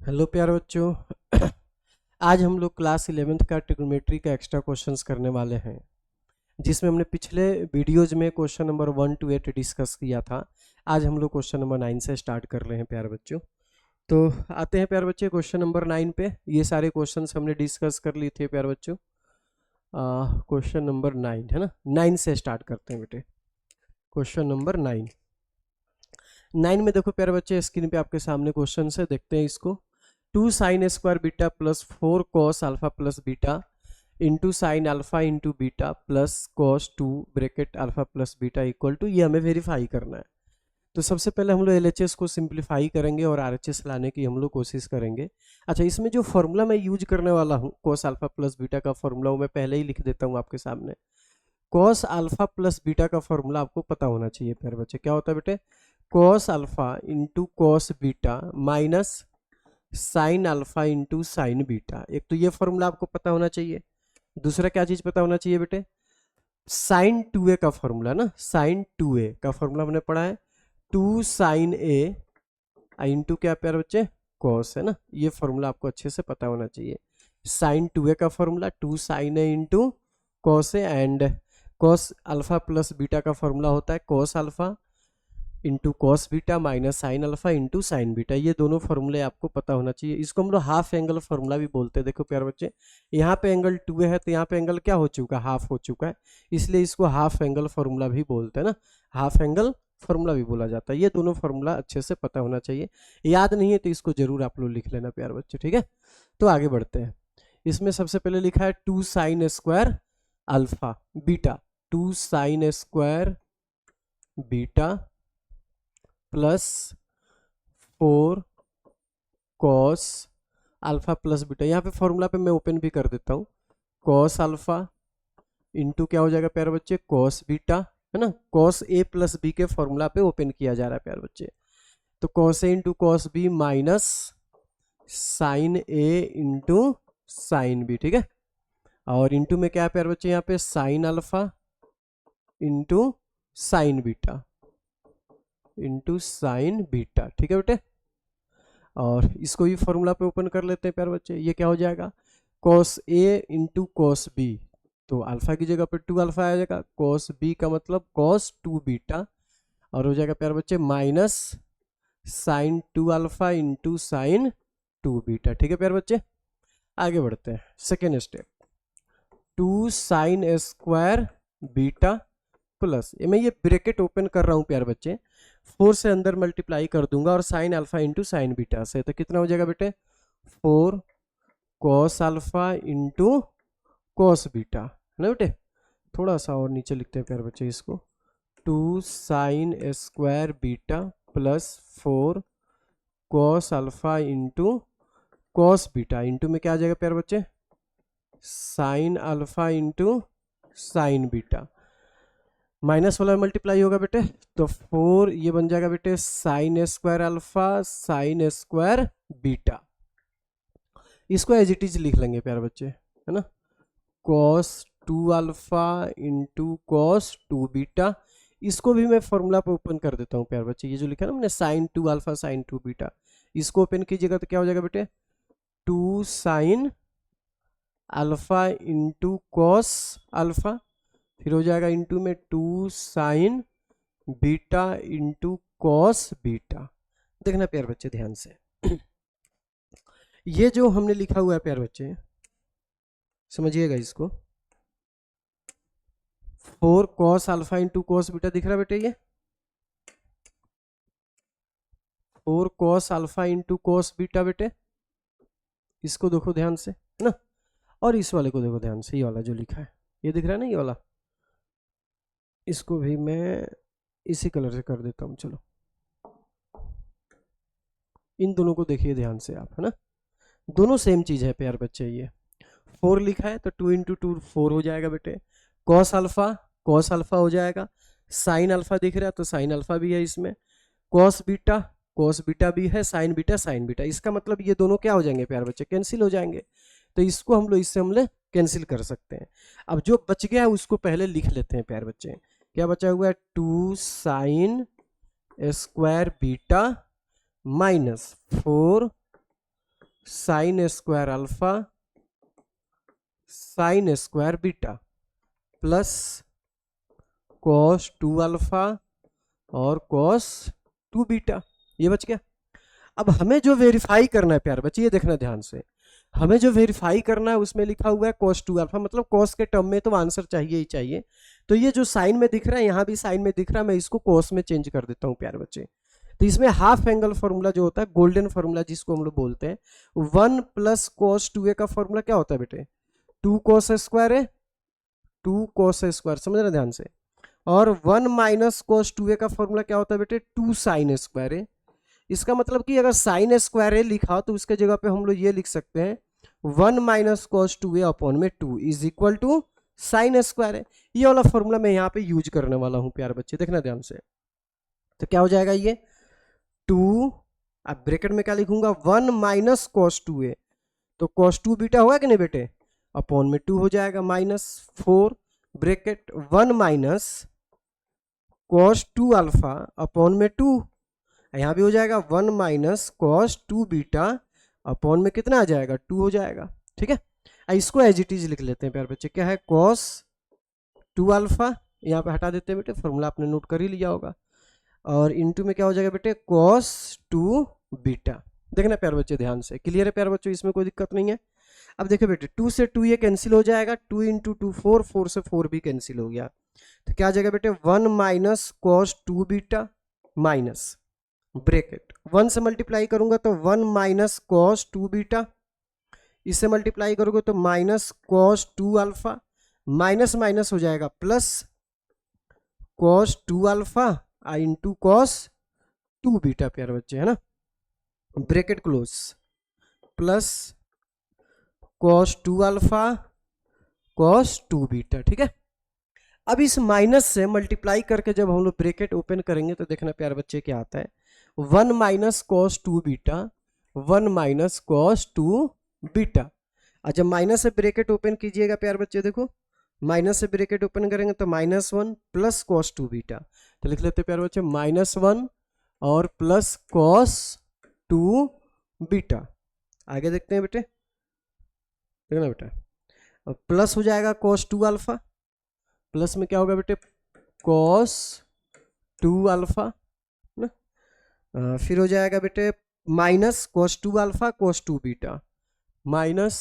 Hello प्यारे बच्चों। आज हम लोग क्लास 11th का ट्रिग्नोमेट्री का एक्स्ट्रा क्वेश्चंस करने वाले हैं, जिसमें हमने पिछले वीडियोज में क्वेश्चन नंबर 1 to 8 डिस्कस किया था। आज हम लोग क्वेश्चन नंबर 9 से स्टार्ट कर रहे हैं प्यारे बच्चों। तो आते हैं प्यारे बच्चे क्वेश्चन नंबर 9 पे। ये सारे क्वेश्चंस हमने डिस्कस कर लिए थे प्यारे बच्चों। क्वेश्चन नंबर 9 है ना, 9 से स्टार्ट करते हैं बेटे। क्वेश्चन नंबर 9 में देखो प्यारे बच्चे, स्क्रीन पे आपके सामने क्वेश्चन है, देखते हैं इसको। 2 sine square beta plus 4 cos alpha plus beta into sine alpha into beta plus cos 2 bracket alpha plus beta equal to, ये हमें वेरीफाई करना है। तो सबसे पहले हम लोग एलएचएस को सिंप्लीफाई करेंगे और आरएचएस लाने की हम लोग कोशिश करेंगे। अच्छा, इसमें जो फॉर्मूला मैं यूज करने वाला हूँ कॉस अल्फा प्लस बीटा का फॉर्मूला, वो मैं पहले ही लिख देता हूँ आपके सामने। कॉस अल्फा प्लस बीटा का फॉर्मूला आपको पता होना चाहिए प्यारे बच्चे। क्या होता है बेटे? Cos alpha into cos beta minus sine alpha into sine beta. एक तो ये फॉर्मूला आपको पता होना चाहिए। दूसरा क्या चीज पता होना चाहिए बेटे? साइन 2a का फॉर्मूला ना, साइन 2a का फॉर्मूला हमने पढ़ा है 2 साइन ए इंटू क्या प्यारे बच्चे? कॉस, है ना। ये फॉर्मूला आपको अच्छे से पता होना चाहिए। साइन 2a का formula 2 sine A into cos A, and cos alpha plus beta का फॉर्मूला होता है cos alpha into cos beta minus sine alpha into sine beta. ये दोनों फॉर्मूले आपको पता होना चाहिए। इसको हम लोग हाफ एंगल फॉर्मूला भी बोलते हैं। देखो प्यारे बच्चे, यहाँ पे एंगल 2 है तो यहाँ पे एंगल क्या हो चुका है? हाफ हो चुका है, इसलिए इसको हाफ एंगल फॉर्मूला भी बोलते हैं ना, हाफ एंगल फॉर्मूला भी बोला जाता है। ये दोनों फॉर्मूला अच्छे से पता होना चाहिए। याद नहीं है तो इसको जरूर आप लोग लिख लेना प्यारे बच्चे, ठीक है। तो आगे बढ़ते हैं। इसमें सबसे पहले लिखा है 2 sine square alpha beta, 2 sine square beta plus 4 cos alpha plus beta. यहाँ पे फॉर्मूला पे मैं ओपन भी कर देता हूँ। कॉस अल्फा इंटू क्या हो जाएगा प्यारे बच्चे? कॉस बीटा, है ना। कॉस ए प्लस बी के फॉर्मूला पे ओपन किया जा रहा है प्यारे बच्चे। तो cos A into cos B minus sine A into sine B, ठीक है। और इंटू में क्या है प्यारे बच्चे? यहाँ पे sign alpha into sine beta into sine beta, ठीक है बेटे। और इसको भी फॉर्मूला पे ओपन कर लेते हैं प्यारे बच्चे। ये क्या हो जाएगा? Cos A into cos B, तो अल्फा की जगह पे 2 अल्फा आ जाएगा। कॉस बी का मतलब कॉस 2 बीटा, और हो जाएगा प्यारे बच्चे minus sine 2 alpha into sine 2 beta, ठीक है प्यारे बच्चे। आगे बढ़ते हैं। Second step, 2 sine square beta plus, मैं ये ब्रैकेट ओपन कर रहा हूँ प्यारे बच्चे, 4 से अंदर मल्टीप्लाई कर दूंगा और sign alpha into sine beta से, तो कितना हो जाएगा बेटे? 4 cos alpha into cos beta, है ना बेटे। थोड़ा सा और नीचे लिखते हैं प्यारे बच्चे इसको, 2 sine square beta plus 4 cos alpha into cos beta, into में क्या आ जाएगा प्यारे बच्चे? Sign alpha into sine beta. Minus वाला मल्टीप्लाई होगा बेटे, तो 4 ये बन जाएगा बेटे sine square alpha sign square beta. इसको एज इट इज लिख लेंगे प्यारे बच्चे, है ना। Cos 2 alpha into cos 2 beta. इसको भी मैं फॉर्मूला पे ओपन कर देता हूँ प्यारे बच्चे। ये जो लिखा ना मैंने साइन 2 अल्फा साइन 2 बीटा, इसको ओपन कीजिएगा तो क्या हो जाएगा बेटे? 2 sine alpha into cos alpha, फिर हो जाएगा इंटू में 2 sign beta into cos beta. देखना प्यारे बच्चे ध्यान से, ये जो हमने लिखा हुआ है प्यारे बच्चे, समझिएगा इसको। 4 cos alpha into cos beta दिख रहा है बेटे, ये 4 cos alpha into cos beta बेटे। इसको देखो ध्यान से, है ना। और इस वाले को देखो ध्यान से, ये वाला जो लिखा है, ये दिख रहा है ना, ये वाला। इसको भी मैं इसी कलर से कर देता हूँ। चलो, इन दोनों को देखिए ध्यान से आप, है ना। दोनों सेम चीज है प्यार बच्चे। ये 4 लिखा है तो 2 इंटू 2 4 हो जाएगा बेटे। कॉस अल्फा हो जाएगा। साइन अल्फा दिख रहा है तो साइन अल्फा भी है इसमें। कॉस बीटा भी है। साइन बीटा, इसका मतलब ये दोनों क्या हो जाएंगे प्यार बच्चे? कैंसिल हो जाएंगे। तो इसको हम लोग इससे कैंसिल कर सकते हैं। अब जो बच गया है उसको पहले लिख लेते हैं प्यार बच्चे। क्या बचा हुआ है? 2 sine square beta minus 4 sine square alpha sign square beta plus cos 2 alpha और कॉस 2 बीटा। ये बच गया। अब हमें जो वेरीफाई करना है प्यार बच्चे, ये देखना ध्यान से, हमें जो वेरीफाई करना है उसमें लिखा हुआ है cos 2 अल्फा, मतलब cos के टर्म में तो आंसर चाहिए ही चाहिए। तो ये जो साइन में दिख रहा है, यहाँ भी साइन में दिख रहा है, मैं इसको cos में चेंज कर देता हूँ प्यार बच्चे। तो इसमें हाफ एंगल फॉर्मूला जो होता है, गोल्डन फॉर्मूला जिसको हम लोग बोलते हैं, 1 प्लस cos 2a का फॉर्मूला क्या होता है बेटे, 2 cos स्क्वायर है, 2 cos स्क्वायर, समझ रहे ध्यान से। और 1 माइनस cos 2a का फॉर्मूला क्या होता है बेटे, 2 साइन स्क्वायर है। इसका मतलब कि अगर साइन स्क्वायर है लिखा तो उसके जगह पे हम लोग ये लिख सकते हैं 1 माइनस कॉस 2a अपॉन में 2 is equal to sine square है। ये वाला फॉर्मूला मैं यहाँ पे यूज करने वाला हूँ प्यार बच्चे, देखना ध्यान से। तो क्या हो जाएगा ये 2, अब ब्रैकेट में क्या लिखूंगा 1 माइनस कॉस 2a, तो कॉस 2 बीटा होगा कि नहीं बेटे, अपॉन में 2 हो जाएगा minus 4 bracket 1 minus cos 2 alpha upon में 2, यहाँ भी हो जाएगा 1 माइनस कॉस 2 बीटा अपॉन में कितना आ जाएगा 2 हो जाएगा। ठीक है, इसको एज इट इज लिख लेते हैं प्यार बच्चे, क्या है कॉस 2 अल्फा, यहाँ पे हटा देते हैं बेटे, फॉर्मूला आपने नोट कर ही लिया होगा, और इनटू में क्या हो जाएगा बेटे कॉस 2 बीटा। देखना प्यार बच्चे ध्यान से, क्लियर है प्यार बच्चों, इसमें कोई दिक्कत नहीं है। अब देखो बेटे 2 से 2 ये कैंसिल हो जाएगा, 2 इंटू 2 4, 4 से 4 भी कैंसिल हो गया, तो क्या आ जाएगा बेटे 1 minus cos 2 beta minus bracket 1 से मल्टीप्लाई करूंगा तो 1 माइनस कॉस 2 बीटा, इससे मल्टीप्लाई करोगे तो minus cos 2 alpha, minus minus हो जाएगा plus cos 2 alpha into cos 2 beta प्यार बच्चे, है ना, bracket close plus cos 2 alpha cos 2 beta. ठीक है, अब इस माइनस से मल्टीप्लाई करके जब हम लोग ब्रैकेट ओपन करेंगे तो देखना प्यार बच्चे क्या आता है 1 minus cos 2 beta 1 minus cos 2 beta. और जब माइनस से ब्रैकेट ओपन कीजिएगा प्यार बच्चे, देखो माइनस से ब्रैकेट ओपन करेंगे तो -1 प्लस कॉस 2 बीटा, तो लिख लेते प्यार बच्चे -1 और प्लस कॉस 2 बीटा। आगे देखते हैं बेटे, देखना बेटा प्लस हो जाएगा कॉस 2 अल्फा, प्लस में क्या होगा बेटे कॉस 2 अल्फा ना, फिर हो जाएगा बेटे minus cos 2 alpha cos 2 beta minus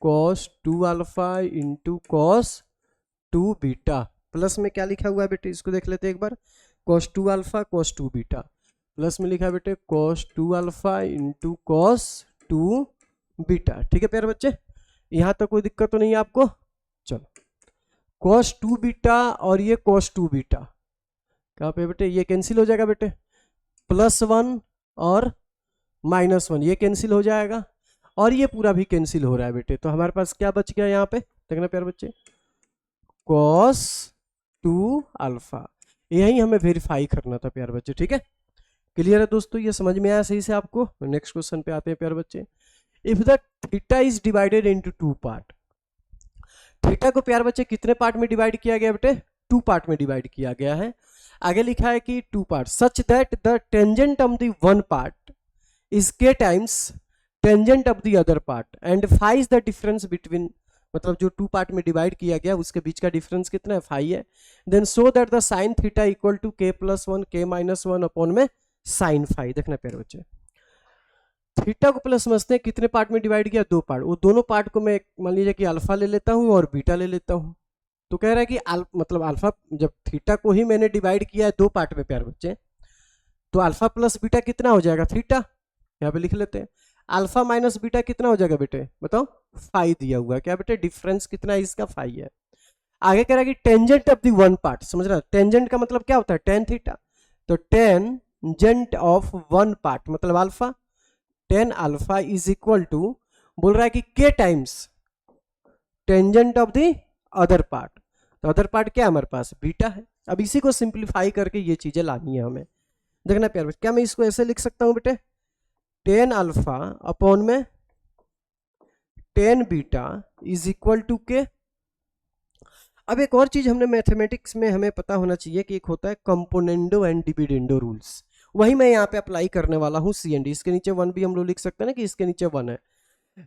cos 2 alpha into cos 2 beta, plus में क्या लिखा हुआ है बेटे इसको देख लेते हैं एक बार, cos 2 alpha cos 2 beta, plus में लिखा है बेटे cos 2 alpha into cos 2 beta. ठीक है प्यारे बच्चे, यहाँ तक कोई दिक्कत तो नहीं है आपको। चलो कॉस 2 बीटा और ये कॉस 2 बीटा कहाँ पे बेटे, ये कैंसिल हो जाएगा बेटे, +1 और -1 ये कैंसिल हो जाएगा, और ये पूरा भी कैंसिल हो रहा है बेटे, तो हमारे पास क्या बच गया यहाँ पे, देखना प्यारे बच्चे cos 2 अल्फा, यही हमें वेरीफाई करना था प्यारे बच्चे। ठीक है, क्लियर है दोस्तों, ये समझ में आया सही से आपको। नेक्स्ट क्वेश्चन पे आते हैं प्यारे बच्चे, if the theta is divided into 2 part, theta को प्यारे बच्चे कितने पार्ट में डिवाइड किया गया बेटे, 2 पार्ट में डिवाइड किया गया है। आगे लिखा है कि 2 part such that the tangent of the one part is k times tangent of the other part and phi is the difference between, मतलब जो 2 पार्ट में डिवाइड किया गया उसके बीच का डिफरेंस कितना है, फाई है। Then so that the sine theta equal to k + 1 k - 1 upon में साइन फाई। देखना प्यारे बच्चे, थीटा को प्लस समझते हैं कितने पार्ट में डिवाइड किया, 2 पार्ट, वो दोनों पार्ट को मैं मान लीजिए कि अल्फा ले लेता हूँ और बीटा ले लेता हूँ, तो कह रहा है कि मतलब अल्फा, जब थीटा को ही मैंने डिवाइड किया है 2 पार्ट में प्यारे बच्चे, तो अल्फा प्लस बीटा कितना हो जाएगा थीटा, यहाँ पे लिख लेते हैं, अल्फा माइनस बीटा कितना हो जाएगा बेटे बताओ, फाई दिया हुआ है, क्या बेटे डिफरेंस कितना है इसका, फाई है। आगे कह रहा है कि tangent of the one part, समझ रहा है टेंजेंट का मतलब क्या होता है, tan थीटा, तो टेंजेंट ऑफ वन पार्ट मतलब alpha, tan alpha is equal to, बोल रहा है कि k times tangent of the other part, तो अदर पार्ट क्या है हमारे पास, बीटा है। अब इसी को सिंप्लीफाई करके ये चीजें लानी है हमें, देखना प्यार, क्या मैं इसको ऐसे लिख सकता हूं बेटे, tan अल्फा अपॉन में tan beta is equal to k। अब एक और चीज हमने मैथमेटिक्स में हमें पता होना चाहिए कि एक होता है कंपोनेंडो एंड डिविडेंडो रूल्स, वही मैं यहाँ पे अप्लाई करने वाला हूँ सी एन डी। इसके नीचे 1 भी हम लोग लिख सकते हैं ना कि इसके नीचे 1 है,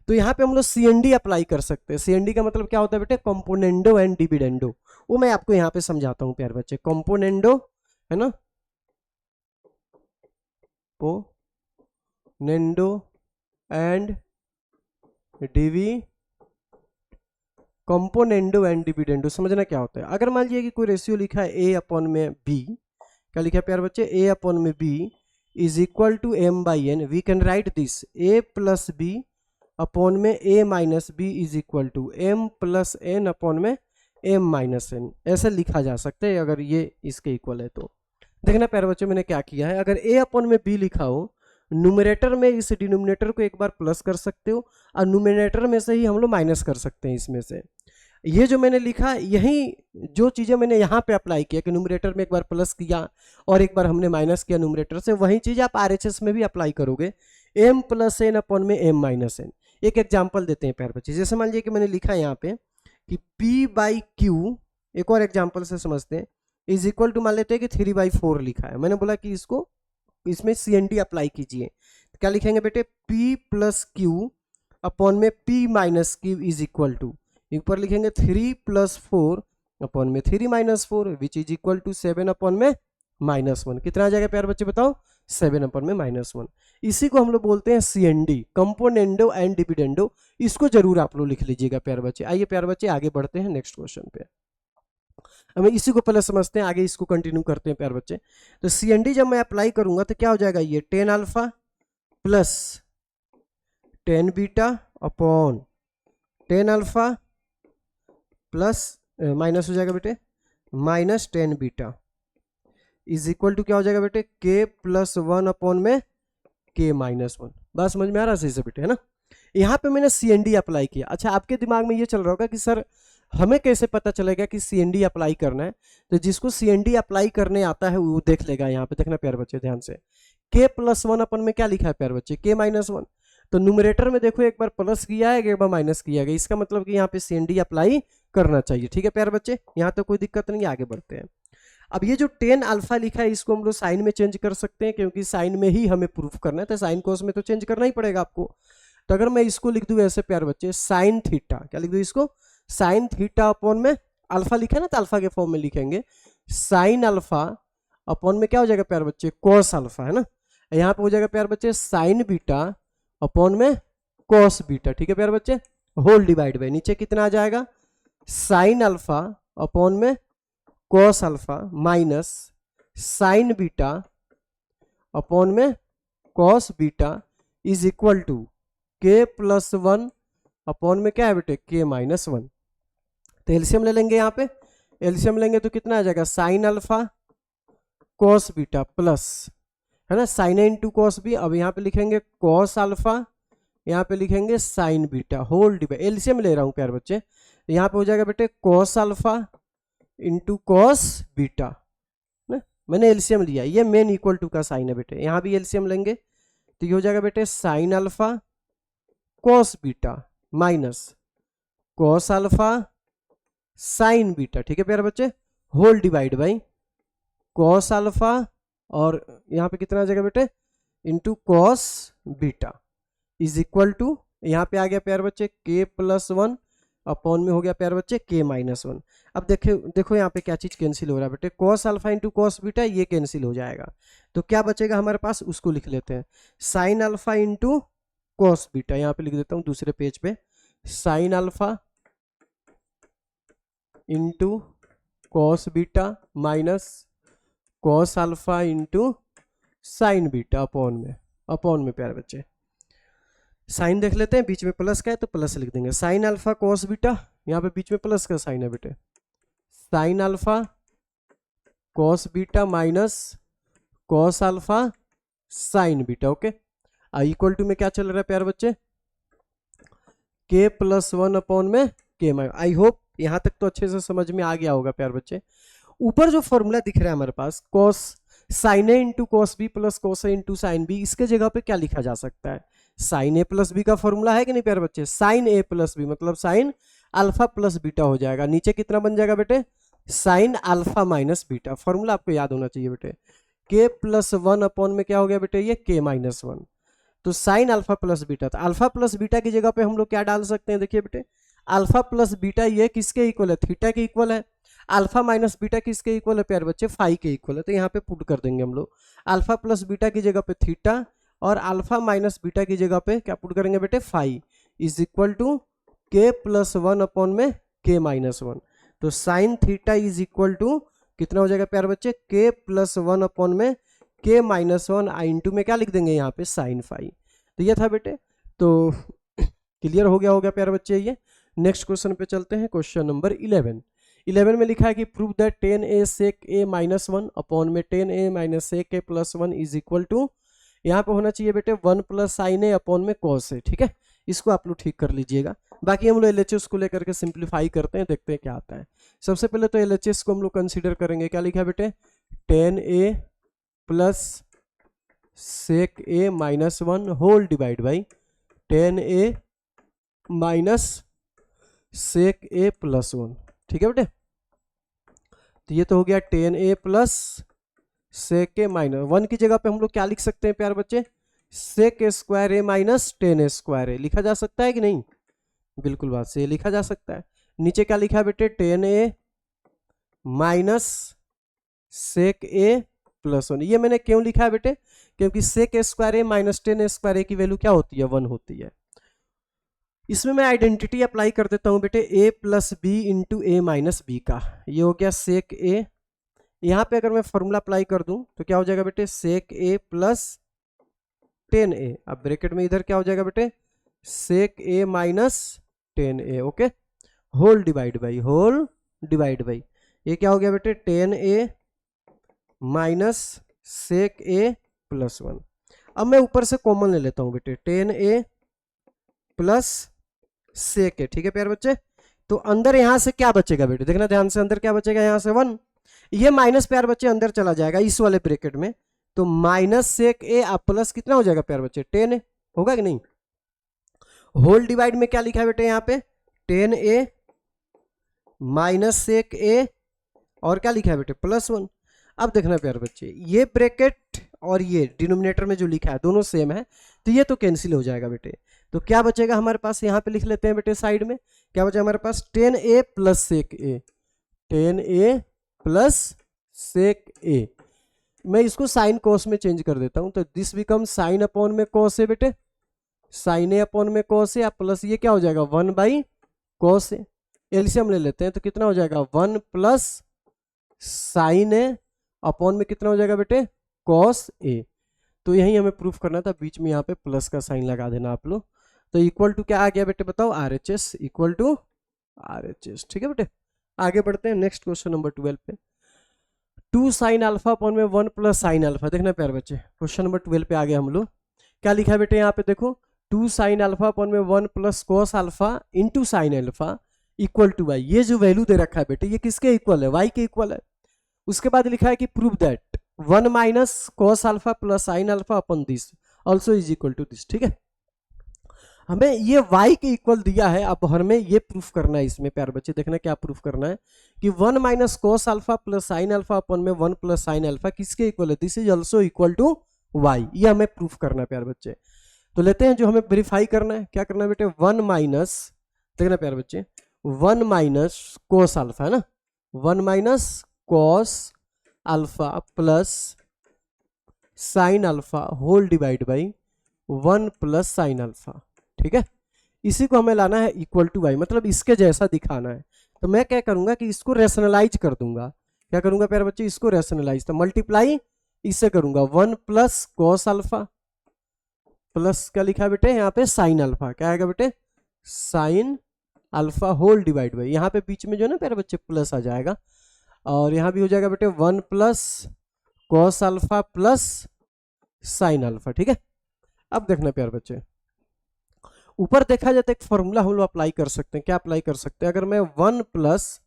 तो यहाँ पे हम लोग सी एन डी अप्लाई कर सकते हैं। सी एन डी का मतलब क्या होता है बेटे, कंपोनेंडो एंड डिविडेंडो। वो मैं आपको यहाँ पे समझाता हूँ प्यारे बच्चे। कंपोनेंडो है ना, नेंडो एंड डिवी, कंपोनेंडो एंड डिविडेंडो समझना क्या होता है। अगर मान लीजिए कि कोई रेशियो लिखा है ए अपॉन में बी, क्या लिखा है प्यारे बच्चे, ए अपॉन में B is equal to M by N, we can write this A plus B upon में A minus B is equal to M plus N upon में एम माइनस एन, ऐसे लिखा जा सकता है अगर ये इसके इक्वल है तो। देखना प्यारे बच्चे मैंने क्या किया है, अगर ए अपॉन में बी लिखा हो, न्यूमरेटर में इस डिनोमिनेटर को एक बार प्लस कर सकते हो और न्यूमरेटर में से ही हम लोग माइनस कर सकते हैं इसमें से। ये जो मैंने लिखा, यही जो चीज़ें मैंने यहाँ पे अप्लाई किया कि न्यूमरेटर में एक बार प्लस किया और एक बार हमने माइनस किया न्यूमरेटर से, वही चीज़ आप आरएचएस में भी अप्लाई करोगे, एम प्लस एन अपॉन में एम माइनस एन। एक एग्जाम्पल देते हैं प्यारे बच्चे, जैसे मान लीजिए कि मैंने लिखा है यहाँ पे कि P बाई क्यू, एक और एग्जाम्पल से समझते हैं, इज इक्वल टू मान लेते हैं कि 3/4 लिखा है। मैंने बोला कि इसको इसमें CND अप्लाई कीजिए, तो क्या लिखेंगे बेटे, P प्लस क्यू अपॉन में P minus Q is equal to, ऊपर लिखेंगे 3 + 4 अपॉन में 3 - 4 which is equal to 7 upon में -1। कितना आ जाएगा प्यारे बच्चे बताओ, 7 अपॉन में -1। इसी को हम लोग बोलते हैं CND, कंपोनेंडो एंड डिविडेंडो। इसको जरूर आप लोग लिख लीजिएगा प्यारे बच्चे। आइए प्यारे बच्चे आगे बढ़ते हैं नेक्स्ट क्वेश्चन पे। हमें इसी को पहले समझते हैं, आगे इसको कंटिन्यू करते हैं प्यारे बच्चे। तो CND जब मैं अप्लाई करूंगा तो क्या हो जाएगा, ये 10 alpha plus 10 beta upon 10 alpha plus minus हो जाएगा बेटे -10 बीटा इज इक्वल टू क्या हो जाएगा बेटे, k + 1 अपॉन में k - 1। बात समझ में आ रहा है सही से बेटे, है ना। यहाँ पे मैंने CND अप्लाई किया। अच्छा, आपके दिमाग में ये चल रहा होगा कि सर हमें कैसे पता चलेगा कि CND अप्लाई करना है। तो जिसको CND अप्लाई करने आता है वो देख लेगा। यहाँ पे देखना प्यारे बच्चे ध्यान से, k + 1 अपन में क्या लिखा है प्यारे बच्चे, k - 1। तो न्यूमरेटर में देखो एक बार प्लस किया है, एक बार माइनस किया गया, इसका मतलब कि यहाँ पे CND अप्लाई करना चाहिए। ठीक है प्यारे बच्चे, यहाँ तो कोई दिक्कत नहीं है, आगे बढ़ते हैं। अब ये जो 10 अल्फा लिखा है इसको हम लोग साइन में चेंज कर सकते हैं, क्योंकि साइन में ही हमें प्रूफ करना है, तो साइन कोस में तो चेंज करना ही पड़ेगा आपको। तो अगर मैं इसको लिख दूं ऐसे प्यारे बच्चे, साइन थीटा, क्या लिख दूं इसको, साइन थीटा अपॉन में अल्फा लिखा है ना, तो अल्फा के फॉर्म में लिखेंगे साइन अल्फा अपॉन में क्या हो जाएगा प्यारे बच्चे, कॉस अल्फा, है ना। यहाँ पे हो जाएगा प्यारे बच्चे साइन बीटा अपॉन में कॉस बीटा। ठीक है प्यारे बच्चे, होल डिवाइड बाई नीचे कितना आ जाएगा, साइन अल्फा अपॉन में cos alpha minus sine beta upon में cos beta is equal to k + 1 upon में क्या है बेटे, k - 1। तो एलसीएम ले लेंगे, यहाँ पे एलसीएम लेंगे तो कितना आ जाएगा, sine alpha cos beta plus, है ना, sine A into cos B. अब यहाँ पे लिखेंगे कॉस अल्फा, यहाँ पे लिखेंगे sine beta, whole divide, LCM ले रहा हूँ प्यारे बच्चे। यहाँ पे हो जाएगा बेटे cos alpha into cos beta ना, मैंने एलसीएम लिया, ये मेन इक्वल टू का साइन है बेटे। यहाँ भी एलसीएम लेंगे तो ये हो जाएगा बेटे sine alpha cos beta minus cos alpha sine beta. ठीक है प्यारे बच्चे, whole divide by cos alpha और यहाँ पे कितना आ जाएगा बेटे, into cos beta is equal to, यहाँ पे आ गया प्यारे बच्चे k + 1 अपॉन में हो गया प्यारे बच्चे k - 1। अब देखो यहाँ पे क्या चीज कैंसिल हो रहा है बेटे, cos alpha into cos beta, ये कैंसिल हो जाएगा। तो क्या बचेगा हमारे पास, उसको लिख लेते हैं, sign alpha into cos beta. यहाँ पे लिख देता हूँ दूसरे पेज पे, sign alpha into cos beta minus cos alpha into sine beta upon में प्यारे बच्चे। साइन देख लेते हैं, बीच में प्लस का है तो प्लस लिख देंगे, साइन अल्फा कॉस बीटा, यहाँ पे बीच में प्लस का साइन है बेटे, sine alpha cos beta minus cos alpha sine beta. Okay, equal to में क्या चल रहा है प्यारे बच्चे, k + 1 अपॉन में k। आई होप यहाँ तक तो अच्छे से समझ में आ गया होगा प्यारे बच्चे। ऊपर जो फॉर्मूला दिख रहा है हमारे पास, cos sine A into cos B plus cos A into sine B, इसके जगह पे क्या लिखा जा सकता है, साइन ए प्लस बी का फॉर्मूला है कि नहीं प्यारे बच्चे, साइन ए प्लस बी मतलब साइन अल्फा प्लस बीटा हो जाएगा। नीचे कितना बन जाएगा बेटे, sine alpha minus beta. Formula आपको याद होना चाहिए बेटे, के प्लस वन अपॉन में क्या हो गया बेटे, ये के माइनस वन। तो साइन अल्फा प्लस बीटा, तो अल्फा प्लस बीटा की जगह पे हम लोग क्या डाल सकते हैं, देखिए बेटे अल्फा प्लस बीटा ये किसके इक्वल है, थीटा के इक्वल है। अल्फा माइनस बीटा किसके इक्वल है प्यारे बच्चे, फाई के इक्वल है। तो यहाँ पे पुट कर देंगे हम लोग, अल्फा प्लस बीटा की जगह पे थीटा और अल्फा माइनस बीटा की जगह पे क्या पुट करेंगे बेटे, phi is equal to K plus one upon में के माइनस वन। तो sine theta is equal to कितना हो जाएगा प्यारे बच्चे, के प्लस वन अपॉन में के माइनस वन इंटू में क्या लिख देंगे यहाँ पे साइन फाई। तो ये था बेटे, तो क्लियर हो गया प्यारे बच्चे ये। नेक्स्ट क्वेश्चन पे चलते हैं, क्वेश्चन नंबर 11 में लिखा है कि prove that tan A sec A minus one upon में tan A minus sec A plus one is equal to, यहाँ पे होना चाहिए बेटे one plus sine A upon में कॉस ए। ठीक है, इसको आप लोग ठीक कर लीजिएगा। बाकी हम लोग LHS को लेकर के सिंप्लीफाई करते हैं, देखते हैं क्या आता है। सबसे पहले तो LHS को हम लोग कंसीडर करेंगे, क्या लिखा है बेटे, tan A plus sec A minus one whole divide by tan A minus sec A plus one. ठीक है बेटे, तो ये तो हो गया tan A plus sec A minus one की जगह पे हम लोग क्या लिख सकते हैं प्यारे बच्चे, सेक ए स्क्वायर ए माइनस टेन ए स्क्वायर ए लिखा जा सकता है कि नहीं, बिल्कुल बात से लिखा जा सकता है। नीचे क्या लिखा है बेटे, tan A minus sec A plus one. ये मैंने क्यों लिखा है बेटे, क्योंकि सेक ए स्क्वायर ए माइनस टेन ए स्क्वायर ए की वैल्यू क्या होती है, वन होती है। इसमें मैं आइडेंटिटी अप्लाई कर देता हूं बेटे, ए प्लस बी इंटू ए माइनस बी का, ये हो गया सेक ए। यहाँ पे अगर मैं फॉर्मूला अप्लाई कर दूं तो क्या हो जाएगा बेटे, सेक ए प्लस टेन ए, अब ब्रैकेट में इधर क्या हो जाएगा बेटे, sec A minus tan A, okay, whole divide by ये क्या हो गया बेटे, tan A minus sec A plus one. अब मैं ऊपर से कॉमन ले लेता हूं बेटे, टेन ए प्लस सेक ए। ठीक है प्यारे बच्चे, तो अंदर यहां से क्या बचेगा बेटे, देखना ध्यान से, अंदर क्या बचेगा, यहां से वन, ये माइनस प्यारे बच्चे अंदर चला जाएगा इस वाले ब्रैकेट में, तो माइनस सेक ए अब प्लस कितना हो जाएगा प्यारे बच्चे, टेन ए होगा कि नहीं। होल डिवाइड में क्या लिखा है बेटे, यहाँ पे टेन ए माइनस सेक ए और क्या लिखा है बेटे, प्लस वन। अब देखना प्यारे बच्चे, ये ब्रैकेट और ये डिनोमिनेटर में जो लिखा है दोनों सेम है, तो ये तो कैंसिल हो जाएगा बेटे। तो क्या बचेगा हमारे पास, यहाँ पे लिख लेते हैं बेटे साइड में, क्या बचा हमारे पास, ten A plus sec A, ten A plus sec ए। मैं इसको साइन कॉस में चेंज कर देता हूं, तो दिस बिकम साइन अपॉन में कॉस ए बेटे, साइन ए अपॉन में कॉस ए, प्लस ये क्या हो जाएगा, one by cos A. LCM ले लेते हैं तो कितना हो जाएगा, one plus sine A upon में कितना हो जाएगा बेटे, कॉस ए। तो यही हमें प्रूफ करना था, बीच में यहाँ पे प्लस का साइन लगा देना आप लोग। तो इक्वल टू क्या आ गया बेटे, बताओ, RHS इक्वल टू RHS। ठीक है बेटे, आगे बढ़ते हैं नेक्स्ट क्वेश्चन नंबर 12 पे। टू साइन अल्फा अपॉन में वन प्लस साइन अल्फा, देखना प्यारे बच्चे क्वेश्चन नंबर 12 पे आ गए हम लोग। क्या लिखा है बेटे यहाँ पे, देखो, टू साइन अल्फा अपॉन में one plus cos alpha into sine alpha equal to Y. ये जो वैल्यू दे रखा है बेटे, ये किसके इक्वल है, वाई के इक्वल है। उसके बाद लिखा है कि prove that one minus cos alpha plus sine alpha upon this also is equal to this. ठीक है, हमें ये y के इक्वल दिया है, अब हमें ये प्रूफ करना है इसमें प्यारे बच्चे, देखना क्या प्रूफ करना है कि one minus cos alpha plus sine alpha upon में वन प्लस साइन अल्फा किसके इक्वल है, this is also equal to y। ये हमें प्रूफ करना है प्यारे बच्चे। तो लेते हैं जो हमें वेरीफाई करना है, क्या करना है बेटे, वन माइनस, देखना प्यारे बच्चे, वन माइनस कॉस अल्फा है ना, one minus cos alpha plus sine alpha whole divide by one plus sine alpha. ठीक है, इसी को हमें लाना है इक्वल टू वाई, मतलब इसके जैसा दिखाना है। तो मैं क्या करूंगा कि इसको रैशनलाइज कर दूंगा, क्या करूंगा प्यारे बच्चे, इसको रैशनलाइज, तो मल्टीप्लाई इससे करूंगा, one plus cos alpha plus क्या लिखा है बेटे यहाँ पे साइन अल्फा, क्या आएगा बेटे, sine alpha whole divide by, यहाँ पे बीच में जो है ना प्यारे बच्चे प्लस आ जाएगा, और यहाँ भी हो जाएगा बेटे one plus cos alpha plus sine alpha. ठीक है, अब देखना प्यारे बच्चे, ऊपर देखा जाए तो एक फॉर्मूला हम लोग अप्लाई कर सकते हैं। क्या अप्लाई कर सकते हैं, अगर मैं वन प्लस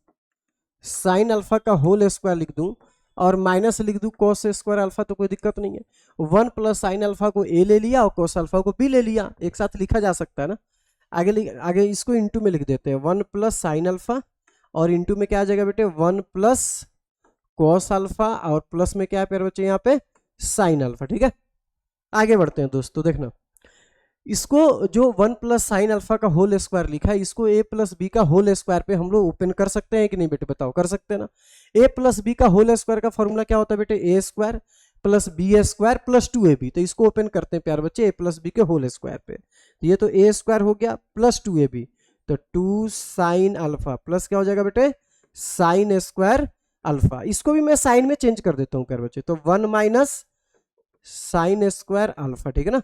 साइन अल्फा का होल स्क्वायर लिख दूं और माइनस लिख दूं कॉस स्क्वायर अल्फा, तो कोई दिक्कत नहीं है। वन प्लस साइन अल्फा को ए ले लिया और कॉस अल्फा को बी ले लिया, एक साथ लिखा जा सकता है ना। आगे इसको इंटू में लिख देते हैं, वन प्लस साइन अल्फा और इंटू में क्या आ जाएगा बेटे, वन प्लस कॉस अल्फा और प्लस में क्या है प्यारे बच्चे यहाँ पे साइन अल्फा। ठीक है, आगे बढ़ते हैं दोस्तों। देखना, इसको जो 1 प्लस साइन अल्फा का होल स्क्वायर लिखा है, इसको a प्लस बी का होल स्क्वायर पे हम लोग ओपन कर सकते हैं कि नहीं बेटे, बताओ। कर सकते हैं ना। a प्लस बी का होल स्क्वायर का फॉर्मूला क्या होता है बेटे, A square plus B square plus 2ab। तो इसको ओपन करते हैं प्यार बच्चे, a प्लस बी के होल स्क्वायर पे। तो ये तो a स्क्वायर हो गया प्लस 2ab, तो 2 साइन अल्फा प्लस क्या हो जाएगा बेटे, साइन स्क्वायर अल्फा। इसको भी मैं साइन में चेंज कर देता हूँ प्यार बच्चे, तो 1 माइनस साइन स्क्वायर अल्फा। ठीक है ना,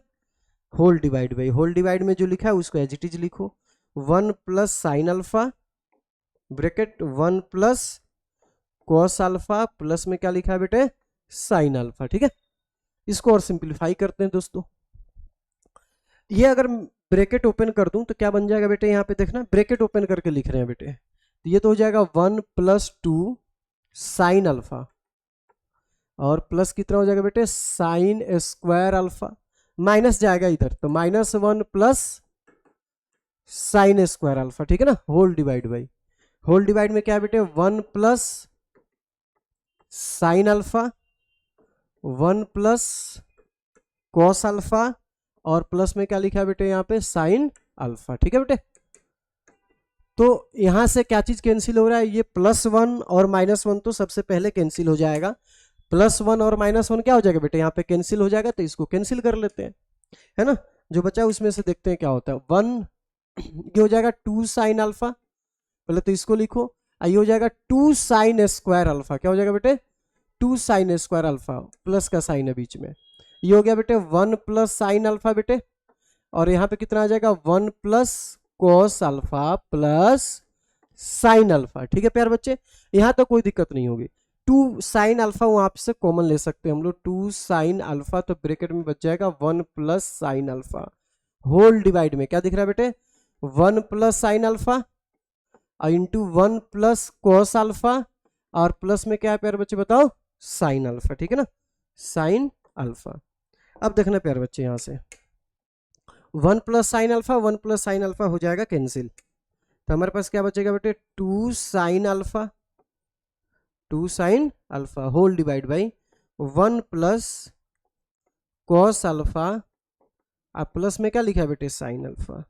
whole divide by, whole divide में जो लिखा है उसको एज इट इज लिखो, 1 plus sine alpha bracket 1 plus cos alpha plus में क्या लिखा है बेटे, साइन अल्फा। ठीक है, इसको और सिंप्लीफाई करते हैं दोस्तों। ये अगर ब्रैकेट ओपन कर दूं तो क्या बन जाएगा बेटे, यहाँ पे देखना ब्रैकेट ओपन करके लिख रहे हैं बेटे, तो ये तो हो जाएगा 1 प्लस 2 साइन अल्फा और प्लस कितना हो जाएगा बेटे, साइन स्क्वायर अल्फा, माइनस जाएगा इधर तो -1 प्लस साइन स्क्वायर अल्फा। ठीक है ना, whole divide by, whole divide में क्या है बेटे, 1 plus sine alpha 1 plus cos alpha और प्लस में क्या लिखा है बेटे यहाँ पे, साइन अल्फा। ठीक है बेटे, तो यहां से क्या चीज कैंसिल हो रहा है, ये +1 और -1 तो सबसे पहले कैंसिल हो जाएगा। +1 और -1 क्या हो जाएगा बेटे, यहाँ पे कैंसिल हो जाएगा, तो इसको कैंसिल कर लेते हैं, है ना। जो बचा उसमें से देखते हैं क्या होता है, 1 ये हो जाएगा 2 साइन अल्फा, पहले तो इसको लिखो, ये हो जाएगा 2 साइन स्क्वायर अल्फा। क्या हो जाएगा बेटे, 2 साइन स्क्वायर अल्फा, प्लस का साइन है बीच में, ये हो गया बेटे 1 प्लस साइन अल्फा बेटे, और यहाँ पे कितना आ जाएगा 1 plus cos alpha plus sine alpha. ठीक है प्यार बच्चे, यहाँ तो कोई दिक्कत नहीं होगी। 2 साइन अल्फा वहां से कॉमन ले सकते हैं हम लोग, 2 साइन अल्फा, तो ब्रैकेट में बच जाएगा 1 plus sine alpha, whole divide में क्या दिख रहा है बेटे, 1 plus sine alpha into 1 plus cos alpha और प्लस में क्या है प्यार बच्चे बताओ, साइन अल्फा। ठीक है ना, साइन अल्फा। अब देखना प्यार बच्चे, यहां से 1 plus sine alpha 1 plus sine alpha हो जाएगा कैंसिल, तो हमारे पास क्या बचेगा बेटे, 2 sine alpha 2 sine alpha whole divide by 1 plus cos alpha और प्लस में क्या लिखा है बेटे, साइन अल्फा।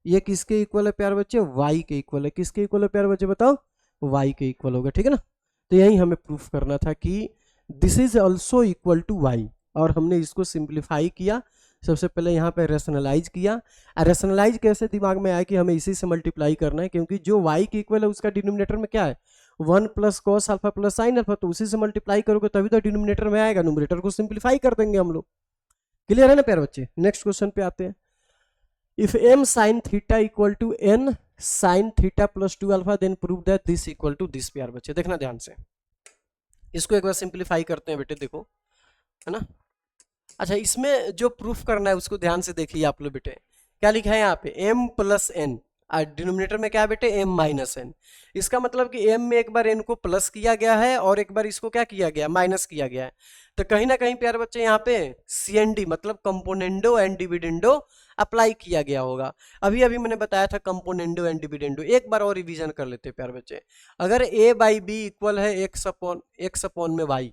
ये किसके इक्वल है प्यार बच्चे, y के इक्वल है। किसके इक्वल है प्यार बच्चे बताओ, y के इक्वल होगा। ठीक है ना, तो यही हमें प्रूफ करना था कि this is also equal to y, और हमने इसको सिंप्लीफाई किया। सबसे पहले यहाँ पे रेशनलाइज किया, रेशनलाइज कैसे दिमाग में आया कि हमें इसी से मल्टीप्लाई करना है, क्योंकि जो y के इक्वल है उसका डिनोमिनेटर में क्या है, 1 plus cos alpha plus sine alpha, तो उसी से मल्टीप्लाई करोगे तभी तो डिनोमिनेटर में आएगा, न्यूमरेटर को सिंप्लीफाई कर देंगे हम लोग। क्लियर है ना प्यार बच्चे। नेक्स्ट क्वेश्चन पे आते हैं, if m sin theta equal to n sin theta plus 2 alpha then prove that this equal to this. प्यार बच्चे देखना ध्यान से, इसको एक बार सिंप्लीफाई करते हैं बेटे, देखो है ना। अच्छा, इसमें जो प्रूफ करना है उसको ध्यान से देखिए आप लोग बेटे, क्या लिखा है यहाँ पे, m प्लस n, डिनोमिनेटर में क्या है बेटे, m माइनस n। इसका मतलब कि m में एक बार n को प्लस किया गया है और एक बार इसको क्या किया गया, माइनस किया गया है। तो कहीं ना कहीं प्यारे बच्चे यहाँ पे CND मतलब कंपोनेंडो एंड डिविडेंडो अप्लाई किया गया होगा। अभी अभी मैंने बताया था कंपोनेंडो एंड डिविडेंडो, एक बार और रिवीजन कर लेते हैं प्यारे बच्चे। अगर a बाई बी इक्वल है x अपॉन में y,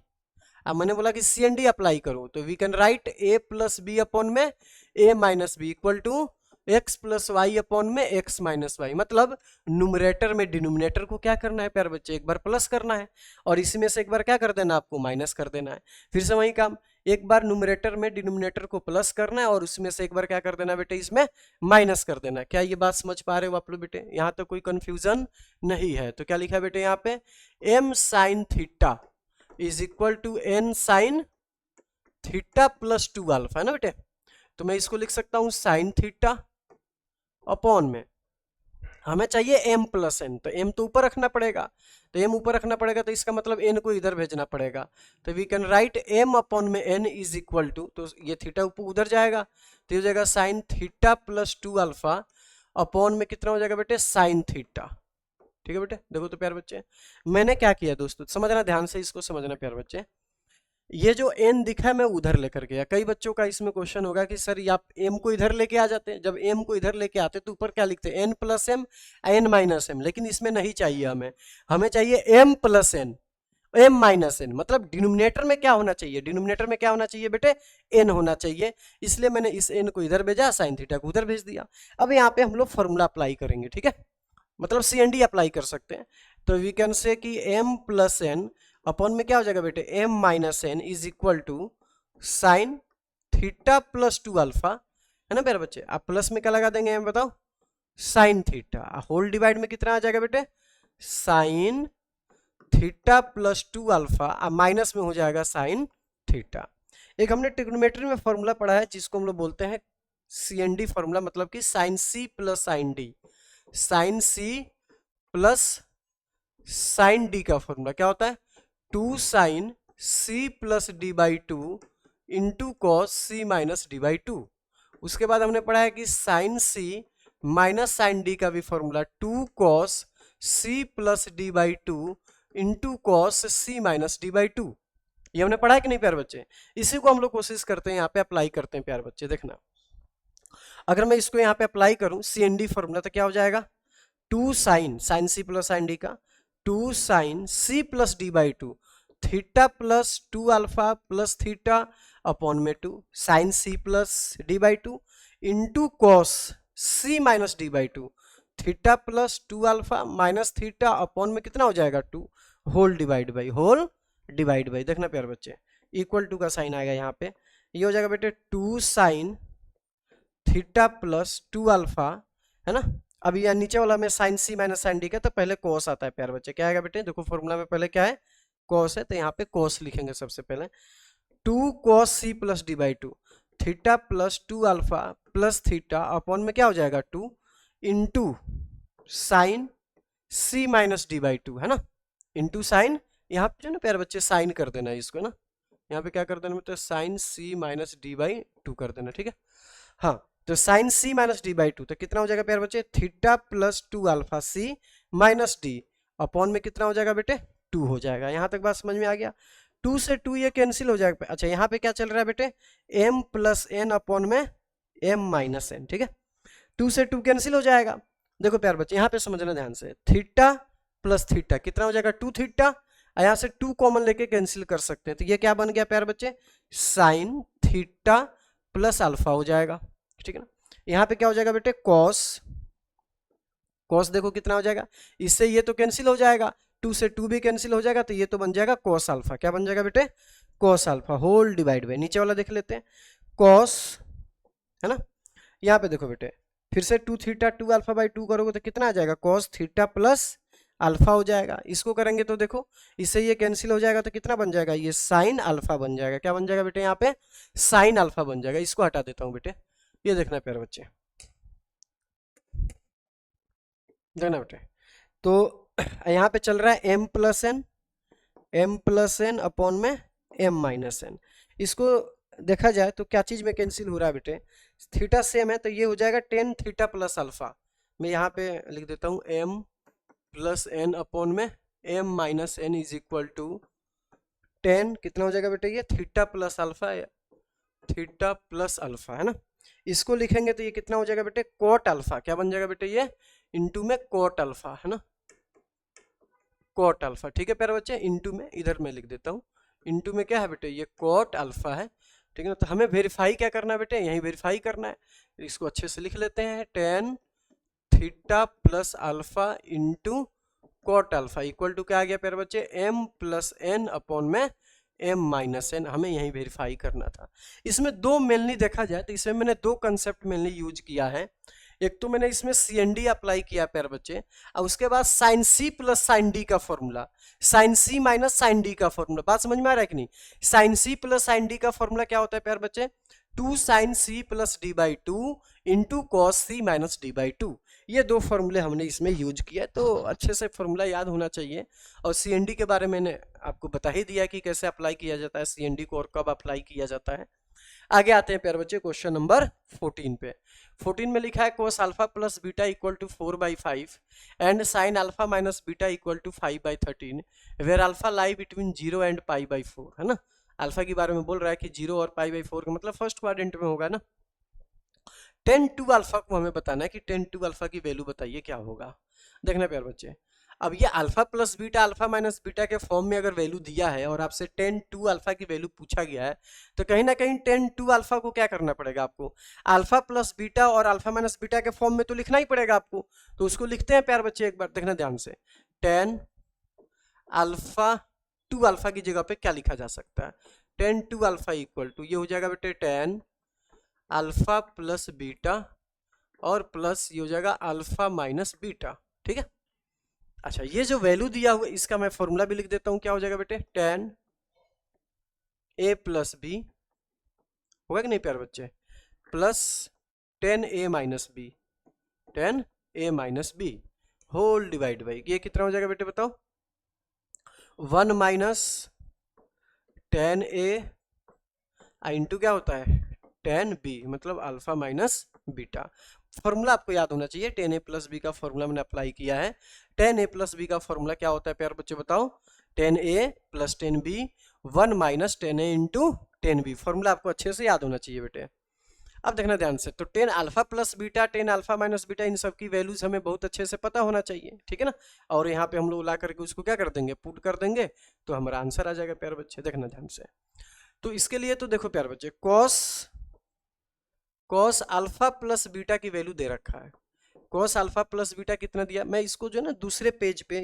अब मैंने बोला कि CND अप्लाई करो, तो we can write a plus B upon में a minus B equal to x plus Y upon में x माइनस वाई। मतलब न्यूमरेटर में डिनोमिनेटर को क्या करना है प्यारे बच्चे, एक बार प्लस करना है और इसमें से एक बार क्या कर देना, आपको माइनस कर देना है। फिर से वही काम, एक बार न्यूमरेटर में डिनोमिनेटर को प्लस करना है और उसमें से एक बार क्या कर देना बेटे, इसमें माइनस कर देना है। क्या ये बात समझ पा रहे हो आप लोग बेटे, यहाँ तो कोई कंफ्यूजन नहीं है। तो क्या लिखा है बेटे यहाँ पे, m sine theta is equal to n sine theta plus 2 alpha है ना बेटे। तो मैं इसको लिख सकता हूं साइन थीटा अपॉन में हमें चाहिए m प्लस n, तो m तो ऊपर रखना पड़ेगा, तो m ऊपर रखना पड़ेगा, तो इसका मतलब n को इधर भेजना पड़ेगा। तो we can write m upon में n इज इक्वल टू, तो ये थीटा ऊपर उधर जाएगा, तो ये हो जाएगा sign theta plus 2 alpha upon में कितना हो जाएगा बेटे, साइन थीटा। ठीक है बेटे, देखो तो प्यार बच्चे मैंने क्या किया दोस्तों, समझना ध्यान से, इसको समझना प्यार बच्चे। ये जो n दिखा है मैं उधर लेकर गया। कई बच्चों का इसमें क्वेश्चन होगा कि सर आप m को इधर लेके आ जाते हैं, जब m को इधर लेके आते तो ऊपर क्या लिखते हैं, n plus m n minus m, लेकिन इसमें नहीं चाहिए हमें चाहिए m plus n। M minus N, मतलब डिनोमिनेटर में क्या होना चाहिए, डिनोमिनेटर में क्या होना चाहिए बेटे, एन होना चाहिए, इसलिए मैंने इस एन को इधर भेजा, साइन थीटा को उधर भेज दिया। अब यहाँ पे हम लोग फॉर्मूला अप्लाई करेंगे, ठीक है, मतलब सी एन डी अप्लाई कर सकते हैं। तो वी कैन से कि एम प्लस एन अपॉन में क्या हो जाएगा बेटे, M minus N is equal to sine theta plus 2 alpha, है ना प्यारे बच्चे। आप प्लस में क्या लगा देंगे हम बताओ, साइन थीटा, होल डिवाइड में कितना आ जाएगा बेटे, sign theta plus 2 alpha, minus में हो जाएगा साइन थीटा। एक हमने ट्रिग्नोमेट्री में फॉर्मूला पढ़ा है जिसको हम लोग बोलते हैं सी एन डी फॉर्मूला, मतलब कि sine C plus sine D, sine C plus sine D का फॉर्मूला क्या होता है, 2 sine C plus D by two into cos C minus D by two. उसके बाद हमने पढ़ा है कि sine C minus sine D का भी formula 2 cos C plus D by two into cos C minus D by two. ये हमने पढ़ा है कि नहीं प्यारे बच्चे, इसी को हम लोग कोशिश करते हैं यहाँ पे अप्लाई करते हैं प्यारे बच्चे। देखना, अगर मैं इसको यहाँ पे अप्लाई करूँ सी एन डी फॉर्मूला तो क्या हो जाएगा, 2 sine, sine C plus sine D का 2 sine C plus D by two theta plus 2 alpha plus theta upon में 2 sine C plus D by two into cos C minus D by two theta plus 2 alpha minus theta upon में कितना हो जाएगा 2 whole divide by, whole divide by. देखना प्यारे बच्चे, equal to का sign आएगा यहाँ पे, ये हो जाएगा बेटे 2 साइन थीटा प्लस 2 अल्फा, है ना। अब यह नीचे वाला में sign C minus sine D का, तो पहले कॉस आता है प्यारे बच्चे, क्या आएगा बेटे, देखो फॉर्मूला में पहले क्या है, कॉस है, तो यहाँ पे कॉस लिखेंगे सबसे पहले, 2 cos C plus D by two theta plus 2 alpha plus theta upon में क्या हो जाएगा 2 into sine C minus D by two, है ना, इंटू साइन, यहाँ पे जो ना प्यारे बच्चे साइन कर देना है इसको ना, यहाँ पे क्या कर देना मतलब sine C minus D by two कर देना, ठीक है। हाँ, तो sine C minus D by two, तो कितना हो जाएगा प्यारे बच्चे, theta plus 2 alpha C minus D upon में कितना हो जाएगा बेटे 2 हो जाएगा। यहाँ तक बात समझ में आ गया, 2 से 2 ये कैंसिल हो जाएगा। अच्छा, यहाँ पे क्या चल रहा है बेटे, m प्लस एन अपॉन में m माइनस एन, ठीक है, 2 से 2 कैंसिल हो जाएगा। देखो प्यारे बच्चे यहाँ पे समझना ध्यान से, थीटा प्लस थीटा कितना हो जाएगा 2 थीटा, यहाँ से 2 कॉमन लेके कैंसिल कर सकते हैं, तो ये क्या बन गया प्यारे बच्चे, साइन थीटा प्लस अल्फा हो जाएगा, ठीक है ना। यहाँ पे क्या हो जाएगा बेटे, कॉस, कॉस देखो कितना हो जाएगा, इससे ये तो कैंसिल हो जाएगा, 2 से 2 भी कैंसिल हो जाएगा, तो ये तो बन जाएगा कॉस अल्फा, क्या बन जाएगा बेटे, cos alpha whole divide by, नीचे वाला देख लेते हैं, कॉस, है ना। यहाँ पे देखो बेटे फिर से 2 थीटा 2 अल्फा बाई 2 करोगे तो कितना आ जाएगा, कॉस थीटा प्लस अल्फा हो जाएगा। इसको करेंगे तो देखो इससे ये कैंसिल हो जाएगा, तो कितना बन जाएगा, ये साइन अल्फा बन जाएगा, क्या बन जाएगा बेटे, यहाँ पे साइन अल्फा बन जाएगा। इसको हटा देता हूँ बेटे, ये देखना प्यारे बच्चे, देखना बेटे, तो यहाँ पे चल रहा है m प्लस एन अपॉन में m माइनस एन। इसको देखा जाए तो क्या चीज में कैंसिल हो रहा है बेटे, थीटा सेम है, तो ये हो जाएगा टेन थीटा प्लस अल्फा, मैं यहाँ पे लिख देता हूँ m प्लस एन अपॉन में m minus N is equal to 10, कितना हो जाएगा बेटे, ये theta plus alpha, theta plus alpha, है ना। इसको लिखेंगे तो ये कितना हो जाएगा बेटे, कोट अल्फा, क्या बन जाएगा बेटे, ये इंटू में कोट अल्फा, है ना, कोट अल्फा, ठीक है प्यारे बच्चे, इंटू में इधर मैं लिख देता हूँ, इंटू में क्या है बेटे, ये कोट अल्फा है, ठीक है ना। तो हमें वेरीफाई क्या करना है बेटे, यही वेरीफाई करना है, इसको अच्छे से लिख लेते हैं, 10 theta plus alpha into cot alpha equal to क्या आ गया प्यारे बच्चे, m प्लस एन अपॉन में m माइनस एन, हमें यही वेरीफाई करना था। इसमें दो मेनली देखा जाए तो इसमें मैंने दो कंसेप्ट मेनली यूज किया है, एक तो मैंने इसमें सी एन डी अप्लाई किया प्यारे बच्चे, और उसके बाद sine C plus sine D का formula, sine C minus sine D का फॉर्मूला, बात समझ में आ रहा है कि नहीं। Sine C plus sine D का फॉर्मूला क्या होता है प्यारे बच्चे, 2 sine C plus D by two into cos C minus D by two, ये दो फॉर्मूले हमने इसमें यूज किया है, तो अच्छे से फॉर्मूला याद होना चाहिए। और सी एन डी के बारे में मैंने आपको बता ही दिया कि कैसे अप्लाई किया जाता है सी एन डी को और कब अप्लाई किया जाता है। आगे आते हैं प्यारे बच्चे क्वेश्चन नंबर 14 पे। 14 में लिखा है cos alpha plus beta equal to 4/5 and sine alpha minus beta equal to 5/13 where alpha lie between 0 and π/4, है ना। अल्फा के बारे में बोल रहा है कि 0 और π/4 का मतलब फर्स्ट क्वाड्रेंट में होगा ना। 10 टू अल्फा को हमें बताना है कि 10 टू अल्फा की वैल्यू बताइए क्या होगा। देखना प्यारे बच्चे, अब ये alpha plus beta alpha minus beta के फॉर्म में अगर वैल्यू दिया है और आपसे टेन टू अल्फा की वैल्यू पूछा गया है, तो कहीं ना कहीं टेन टू अल्फा को क्या करना पड़ेगा आपको, अल्फा प्लस बीटा और अल्फा माइनस बीटा के फॉर्म में तो लिखना ही पड़ेगा आपको। तो उसको लिखते हैं प्यार बच्चे, एक बार देखना ध्यान से। टेन अल्फा टू अल्फा की जगह पे क्या लिखा जा सकता है, tan two alpha equal to, ये हो जाएगा बेटे टेन अल्फा प्लस बीटा और प्लस ये हो जाएगा अल्फा माइनस बीटा। ठीक है, अच्छा ये जो वैल्यू दिया हुआ इसका मैं फॉर्मूला भी लिख देता हूं, क्या हो जाएगा बेटे, टेन ए प्लस बी, होगा कि नहीं प्यार बच्चे, plus tan A minus B, tan A minus B whole divide by, ये कितना हो जाएगा बेटे बताओ, one minus tan A into क्या होता है टेन बी, मतलब अल्फा माइनस बीटा। फॉर्मूला आपको याद होना चाहिए, टेन ए प्लस बी का फॉर्मूला मैंने अप्लाई किया है। टेन ए प्लस बी का फॉर्मूला क्या होता है प्यार बच्चे बताओ, tan A plus tan B, one minus tan A into ten B. Formula आपको अच्छे से याद होना चाहिए बेटे। अब देखना ध्यान से, तो tan alpha plus beta, tan alpha minus beta, इन सब की वैल्यूज हमें बहुत अच्छे से पता होना चाहिए, ठीक है ना। और यहाँ पे हम लोग ला करके उसको क्या कर देंगे, पुट कर देंगे, तो हमारा आंसर आ जाएगा प्यार बच्चे। देखना ध्यान से, तो इसके लिए तो देखो प्यार बच्चे, कॉस अल्फा प्लस बीटा की वैल्यू दे रखा है। कॉस अल्फा प्लस बीटा कितना दिया, मैं इसको जो है ना दूसरे पेज पे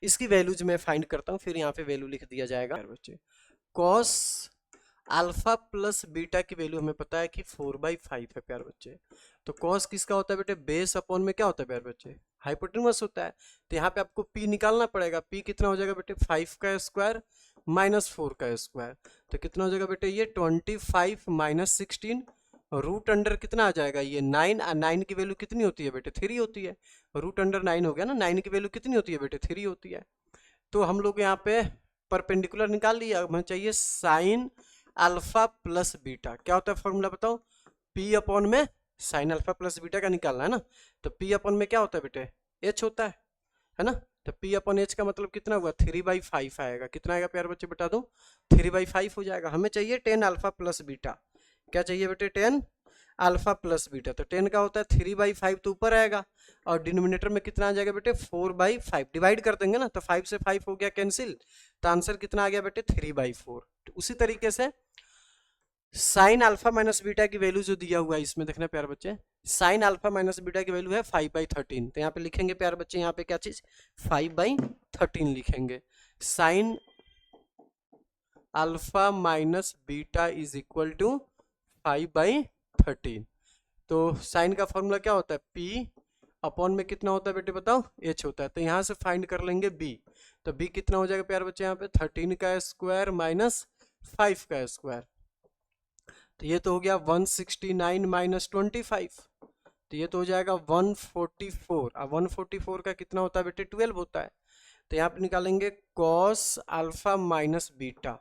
इसकी वैल्यूज में फाइंड करता हूँ, फिर यहाँ पे वैल्यू लिख दिया जाएगा प्यार बच्चे। कॉस अल्फा प्लस बीटा की वैल्यू हमें पता है कि 4/5 है प्यार बच्चे। तो कॉस किसका होता है बेटे, बेस अपॉन में क्या होता है प्यार बच्चे, हाइपोटेन्यूस होता है। तो यहाँ पे आपको पी निकालना पड़ेगा, पी कितना हो जाएगा बेटे, 5 का स्क्वायर माइनस 4 का स्क्वायर, तो कितना हो जाएगा बेटे ये 25 माइनस 16, रूट अंडर कितना आ जाएगा ये 9, 9 की वैल्यू कितनी होती है बेटे 3 होती है, रूट अंडर 9 हो गया ना, 9 की वैल्यू कितनी होती है बेटे 3 होती है। तो हम लोग यहाँ पे परपेंडिकुलर निकाल लिया, हमें चाहिए साइन अल्फा प्लस बीटा, क्या होता है फॉर्मूला बताओ, पी अपॉन में साइन अल्फा प्लस बीटा का निकालना है ना, तो पी अपॉन में क्या होता है बेटे, एच होता है ना। तो पी अपॉन एच का मतलब कितना हुआ 3/5 आएगा, कितना आएगा प्यार बच्चे बता दो, 3/5 हो जाएगा। हमें चाहिए 10 अल्फा प्लस बीटा, क्या चाहिए बेटे 10 अल्फा प्लस बीटा, तो 10 का होता है 3/5 तो ऊपर आएगा, और डिनोमिनेटर में कितना आ जाएगा बेटे 4/5, डिवाइड कर देंगे ना, तो 5 से 5 हो गया कैंसिल, तो आंसर कितना आ गया बेटे 3/4। तो उसी तरीके से साइन अल्फा माइनस बीटा की वैल्यू जो दिया हुआ है इसमें देखना प्यार बच्चे, साइन अल्फा माइनस बीटा की वैल्यू है 5/13, तो यहाँ पे लिखेंगे प्यार बच्चे, यहाँ पे क्या चीज 5/13 लिखेंगे। Sine alpha minus beta is equal to 5/13। तो साइन का फॉर्मूला क्या होता है, पी अपॉन में कितना होता है बेटे बताओ, एच होता है। तो यहाँ से फाइंड कर लेंगे बी, तो बी कितना हो जाएगा प्यार बच्चे, यहाँ पे 13 का स्क्वायर माइनस 5 का स्क्वायर, तो ये तो हो गया 169 माइनस 25, तो ये तो हो जाएगा 144। अब 144 का कितना होता है बेटे 12 होता है, तो यहाँ पे निकालेंगे कॉस अल्फा माइनस बीटा,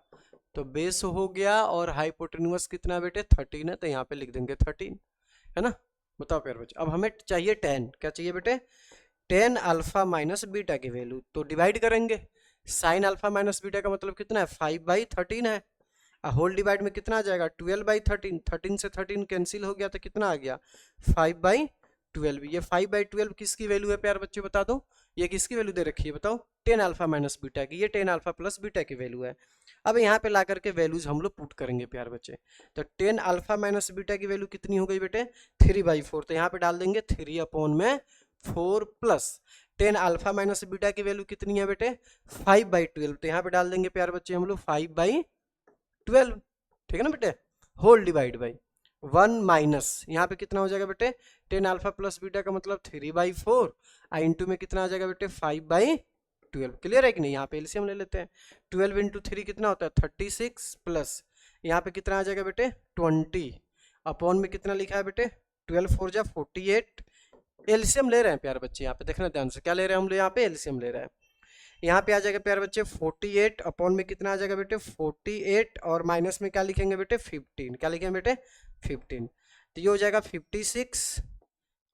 तो बेस हो गया, और हाइपोटेन्यूस कितना बेटे 13 है, तो यहाँ पे लिख देंगे 13, है ना। बताओ प्यार बच्चे, अब हमें चाहिए 10, क्या चाहिए बेटे 10 अल्फा माइनस बीटा की वैल्यू, तो डिवाइड करेंगे, साइन अल्फा माइनस बीटा का मतलब कितना है 5/13 है, होल डिवाइड में कितना आ जाएगा 12/13, 13 से 13 कैंसिल हो गया, तो कितना आ गया 5/12। ये 5/12 किसकी वैल्यू है प्यार बच्चे बता दो, ये किसकी वैल्यू दे रखी है बताओ, 10 अल्फा माइनस बीटा की, ये 10 अल्फा प्लस बीटा की वैल्यू है। अब यहाँ पे ला करके वैल्यूज हम लोग पुट करेंगे प्यार बच्चे, तो 10 अल्फा माइनस बीटा की वैल्यू कितनी हो गई बेटे 3/4, तो यहाँ पे डाल देंगे 3 अपॉन में 4 प्लस 10 अल्फा माइनस बीटा की वैल्यू कितनी है बेटे 5/12, तो यहाँ पे डाल देंगे प्यार बच्चे हम लोग 5/12, ठीक है ना बेटे, होल डिवाइड बाई 1 माइनस यहाँ पे कितना हो जाएगा बेटे 10 अल्फा प्लस बीटा का मतलब 3/4, इंटू में कितना आ जाएगा बेटे 5/12। क्लियर है कि नहीं, यहाँ पे एलसीएम ले लेते हैं, 12 इंटू 3 कितना होता है 36, प्लस यहाँ पे कितना आ जाएगा बेटे 20, अपॉन में कितना लिखा है बेटे 12 4 जा 48, एलसीएम ले रहे हैं प्यार बच्चे, यहाँ पे देखना ध्यान से, क्या ले रहे हैं हम लोग यहाँ पे एलसीएम ले रहे हैं। यहाँ पे आ जाएगा प्यार बच्चे 48, अपॉन में कितना आ जाएगा बेटे 48, और माइनस में क्या लिखेंगे बेटे 15, क्या लिखेंगे बेटे 15, तो ये हो जाएगा 56,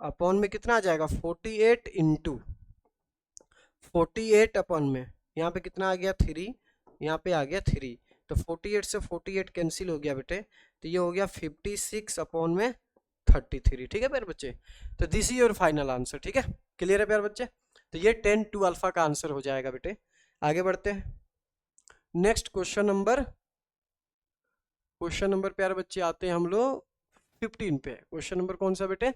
अपॉन में कितना आ जाएगा 48 इंटू 48 अपॉन में यहाँ पे कितना आ गया 3, यहाँ पे आ गया 3, तो 48 से 48 कैंसिल हो गया बेटे, तो ये हो गया 56 अपॉन में 33, ठीक है प्यार बच्चे। तो this is your final answer, ठीक है, क्लियर है प्यार बच्चे। तो ये 10 अल्फा का आंसर हो जाएगा बेटे। आगे बढ़ते हैं। नेक्स्ट क्वेश्चन नंबर प्यारे बच्चे आते हैं हम लोग 15 पे। क्वेश्चन नंबर कौन सा बेटे?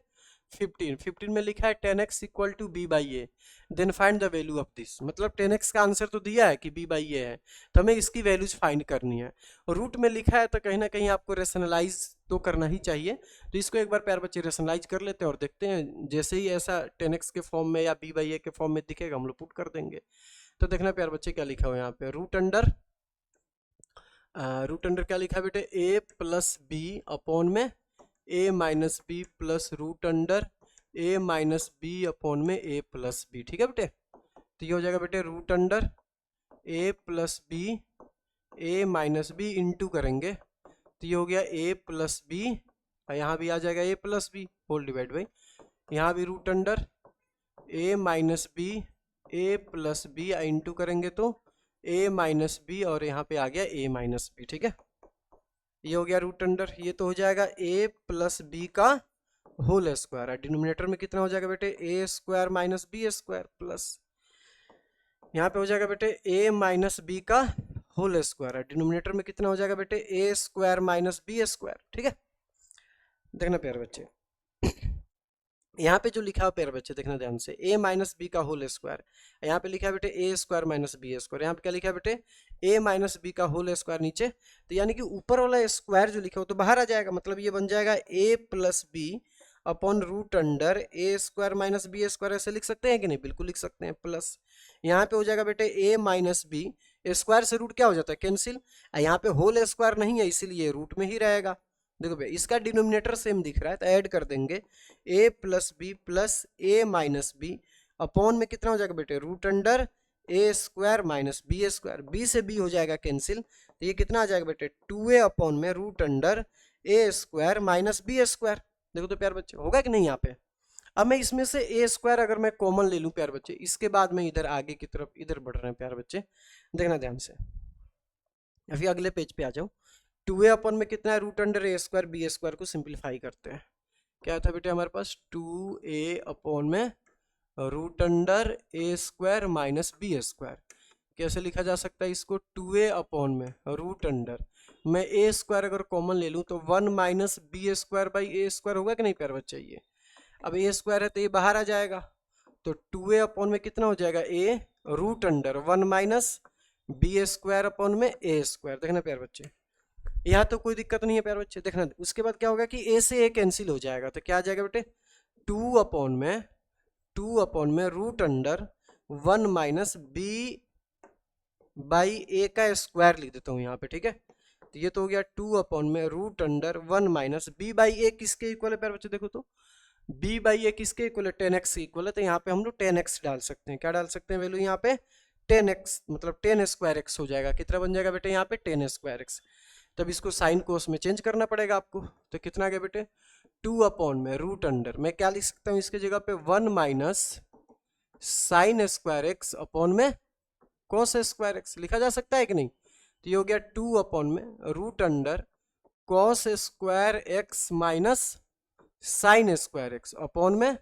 15 में लिखा है 10x equal to B by A, then find the value of this. मतलब 10x का आंसर तो दिया है कि b बाई ए है, तो हमें इसकी वैल्यूज फाइंड करनी है। रूट में लिखा है तो कहीं ना कहीं आपको रेशनलाइज तो करना ही चाहिए। तो इसको एक बार प्यारे बच्चे रेशनलाइज कर लेते हैं और देखते हैं, जैसे ही ऐसा 10x के फॉर्म में या b बाई ए के फॉर्म में दिखेगा हम लोग पुट कर देंगे। तो देखना प्यारे बच्चे क्या लिखा हुआ है यहाँ पे, रूट अंडर क्या लिखा है बेटे, a प्लस बी अपॉन में a minus B plus root under a minus B upon में a प्लस बी। ठीक है बेटे, तो ये हो जाएगा बेटे root under a plus B a minus B into करेंगे, तो ये हो गया a प्लस बी, यहाँ भी आ जाएगा a plus B whole divide by, यहाँ भी root under a minus B a plus B into करेंगे तो a माइनस बी, और यहाँ पे आ गया a माइनस बी। ठीक है, ये हो गया रूट अंडर, ये तो हो जाएगा a प्लस बी का होल स्क्वायर। डिनोमिनेटर में कितना हो जाएगा बेटे, a square minus B square plus यहाँ पे हो जाएगा बेटे a माइनस बी का होल स्क्वायर। डिनोमिनेटर में कितना हो जाएगा बेटे, a square minus B square. ठीक है, देखना प्यारे बच्चे यहाँ पे जो लिखा है प्यारे बच्चे देखना ध्यान से, a माइनस बी का होल स्क्वायर, यहाँ पे लिखा है बेटे a square minus B square, यहाँ पे क्या लिखा है बेटे a माइनस बी का होल स्क्वायर नीचे, तो यानी कि ऊपर वाला स्क्वायर जो लिखा है वो तो बाहर आ जाएगा। मतलब ये बन जाएगा a plus B upon root under a square minus B square. ऐसे लिख सकते हैं कि नहीं, बिल्कुल लिख सकते हैं। प्लस यहाँ पे हो जाएगा बेटे a माइनस बी, स्क्वायर से रूट क्या हो जाता है, कैंसिल। यहाँ पे होल स्क्वायर नहीं है इसीलिए रूट में ही रहेगा। देखो भैया इसका डिनोमिनेटर सेम दिख रहा है तो ऐड कर देंगे a plus B plus a minus B upon में कितना हो जाएगा बेटे, root under a square minus B square. b से b हो जाएगा कैंसिल, तो ये कितना आ जाएगा बेटे 2a अपॉन में root under a square minus B square. देखो तो प्यार बच्चे होगा कि नहीं यहाँ पे। अब मैं इसमें से a स्क्वायर अगर मैं कॉमन ले लूँ प्यार बच्चे, इसके बाद में इधर आगे की तरफ इधर बढ़ रहे हैं प्यार बच्चे, देखना ध्यान से। अभी अगले पेज पे आ जाओ। 2a अपॉन में कितना है, root under a square B square को सिंप्लीफाई करते हैं। क्या था बेटे हमारे पास 2a अपॉन में root under a square minus B square. कैसे लिखा जा सकता है इसको, 2a अपॉन में रूट अंडर, मैं a स्क्वायर अगर कॉमन ले लूँ तो 1 minus B square by A square होगा कि नहीं प्यार बच्चा। ये अब a स्क्वायर है तो ये बाहर आ जाएगा, तो 2a अपॉन में कितना हो जाएगा a root under 1 minus B square upon में a स्क्वायर। देखना प्यार बच्चे यहाँ तो कोई दिक्कत नहीं है प्यार बच्चे। देखना उसके बाद क्या होगा कि a से a कैंसिल हो जाएगा, तो क्या आ जाएगा बेटे 2 अपॉन में root under 1 minus B by A का स्क्वायर लिख देता हूँ यहाँ पे। ठीक है, तो ये तो हो गया 2 अपॉन में root under 1 minus B by A किसके इक्वल है प्यार बच्चे, देखो तो b बाई ए किसके इक्वल है, 10x के इक्वल है। तो यहाँ पे हम लोग 10x डाल सकते हैं। क्या डाल सकते हैं वैल्यू यहाँ पे 10x, मतलब 10 स्क्वायर x हो जाएगा। कितना बन जाएगा बेटे यहाँ पे 10 स्क्वायर x। तब इसको साइन कोस में चेंज करना पड़ेगा आपको, तो कितना आ गया बेटे 2 अपॉन में रूट अंडर, मैं क्या लिख सकता हूँ इसके जगह पे 1 minus sine square X upon में कॉस स्क्वायर एक्स लिखा जा सकता है कि नहीं। तो ये हो गया 2 अपॉन में root under cos square X minus sine square X upon में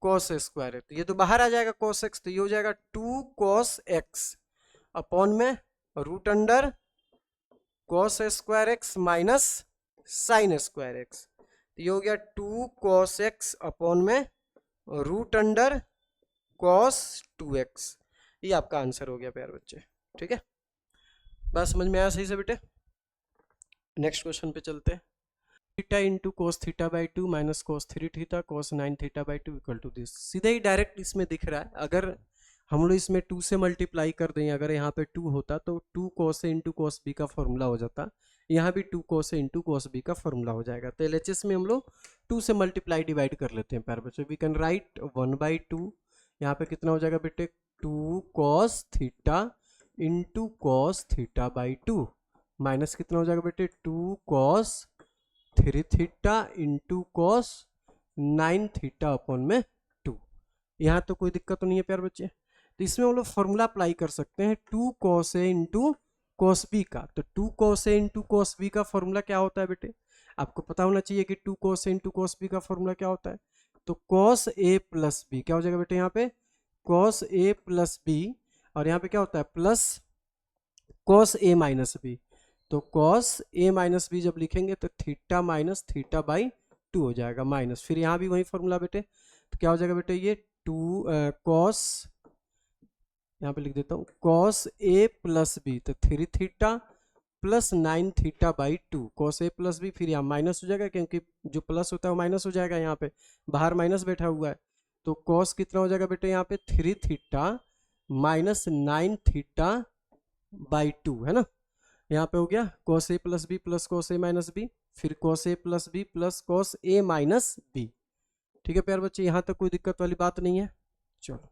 कॉस स्क्वायर एक्स। ये तो बाहर आ जाएगा कॉस एक्स, तो ये हो जाएगा 2 कॉस एक्स अपॉन में root under cos square X minus sine square X. तो ये हो गया 2 कॉस एक्स अपॉन में रूट अंडर कॉस 2x। ये आपका आंसर हो गया प्यार बच्चे। ठीक है, बात समझ में आया सही से बेटे। नेक्स्ट क्वेश्चन पे चलते हैं। Theta into cos theta by 2 minus cos 3 theta cos 9 theta by 2 equal to this. सीधे ही डायरेक्ट इसमें दिख रहा है, अगर हम लोग इसमें 2 से मल्टीप्लाई कर दें, अगर यहाँ पे 2 होता तो 2 कोस ए इंटू कोस बी का फॉर्मूला हो जाता, यहाँ भी 2 कोस ए इंटू कोस बी का फॉर्मूला हो जाएगा। तो LHS में हम लोग 2 से मल्टीप्लाई डिवाइड कर लेते हैं प्यार बच्चों। वी कैन राइट 1/2, यहाँ पे कितना हो जाएगा बेटे 2 cos theta into cos theta by 2 minus कितना हो जाएगा बेटे 2 cos 3 theta into cos 9 theta upon में 2। यहाँ तो कोई दिक्कत तो नहीं है प्यार बच्चे। तो इसमें हम लोग फॉर्मूला अप्लाई कर सकते हैं 2 cos A into cos B का। तो 2 cos A into cos B का फॉर्मूला क्या होता है बेटे, आपको पता होना चाहिए कि 2 cos A into cos B का फॉर्मूला क्या होता है। तो कॉस ए प्लस बी क्या हो जाएगा बेटे यहाँ पे कॉस ए प्लस बी, और यहाँ पे क्या होता है प्लस कॉस ए माइनस बी। तो कॉस ए माइनस बी जब लिखेंगे तो थीटा माइनस थीटा बाई 2 हो जाएगा माइनस, फिर यहाँ भी वही फॉर्मूला बेटे, तो क्या हो जाएगा बेटे ये कॉस, यहाँ पे लिख देता हूँ कॉस ए प्लस बी, तो 3 theta plus 9 theta by 2, cos A plus B, फिर यहाँ माइनस हो जाएगा क्योंकि जो प्लस होता है वो माइनस हो जाएगा, यहाँ पे बाहर माइनस बैठा हुआ है। तो कॉस कितना हो जाएगा बेटे यहाँ पे 3 थीटा माइनस 9 थीटा बाई 2, है ना। यहाँ पे हो गया cos A plus B plus cos A minus B, फिर cos A plus B plus cos A minus B. ठीक है प्यार बच्चे, यहाँ तक कोई दिक्कत वाली बात नहीं है। चलो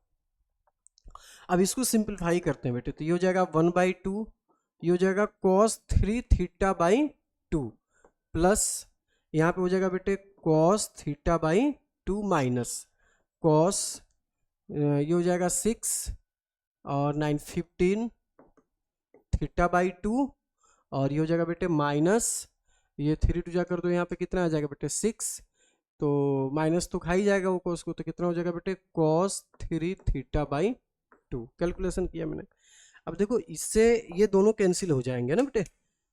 अब इसको सिंप्लीफाई करते हैं बेटे, तो ये हो जाएगा 1/2, ये हो जाएगा कॉस 3 थीटा बाई 2 प्लस यहाँ पे हो जाएगा बेटे cos theta by 2 minus cos, ये हो जाएगा 6 और 9 15 थीटा बाई 2, और ये हो जाएगा बेटे माइनस, ये 3 टू जा कर दो यहाँ पे कितना आ जाएगा बेटे 6, तो माइनस तो खा ही जाएगा वो कॉस को, तो कितना हो जाएगा बेटे कॉस 3 थीटा बाई 2। कैलकुलेशन किया मैंने। अब देखो इससे ये दोनों कैंसिल हो जाएंगे ना बेटे,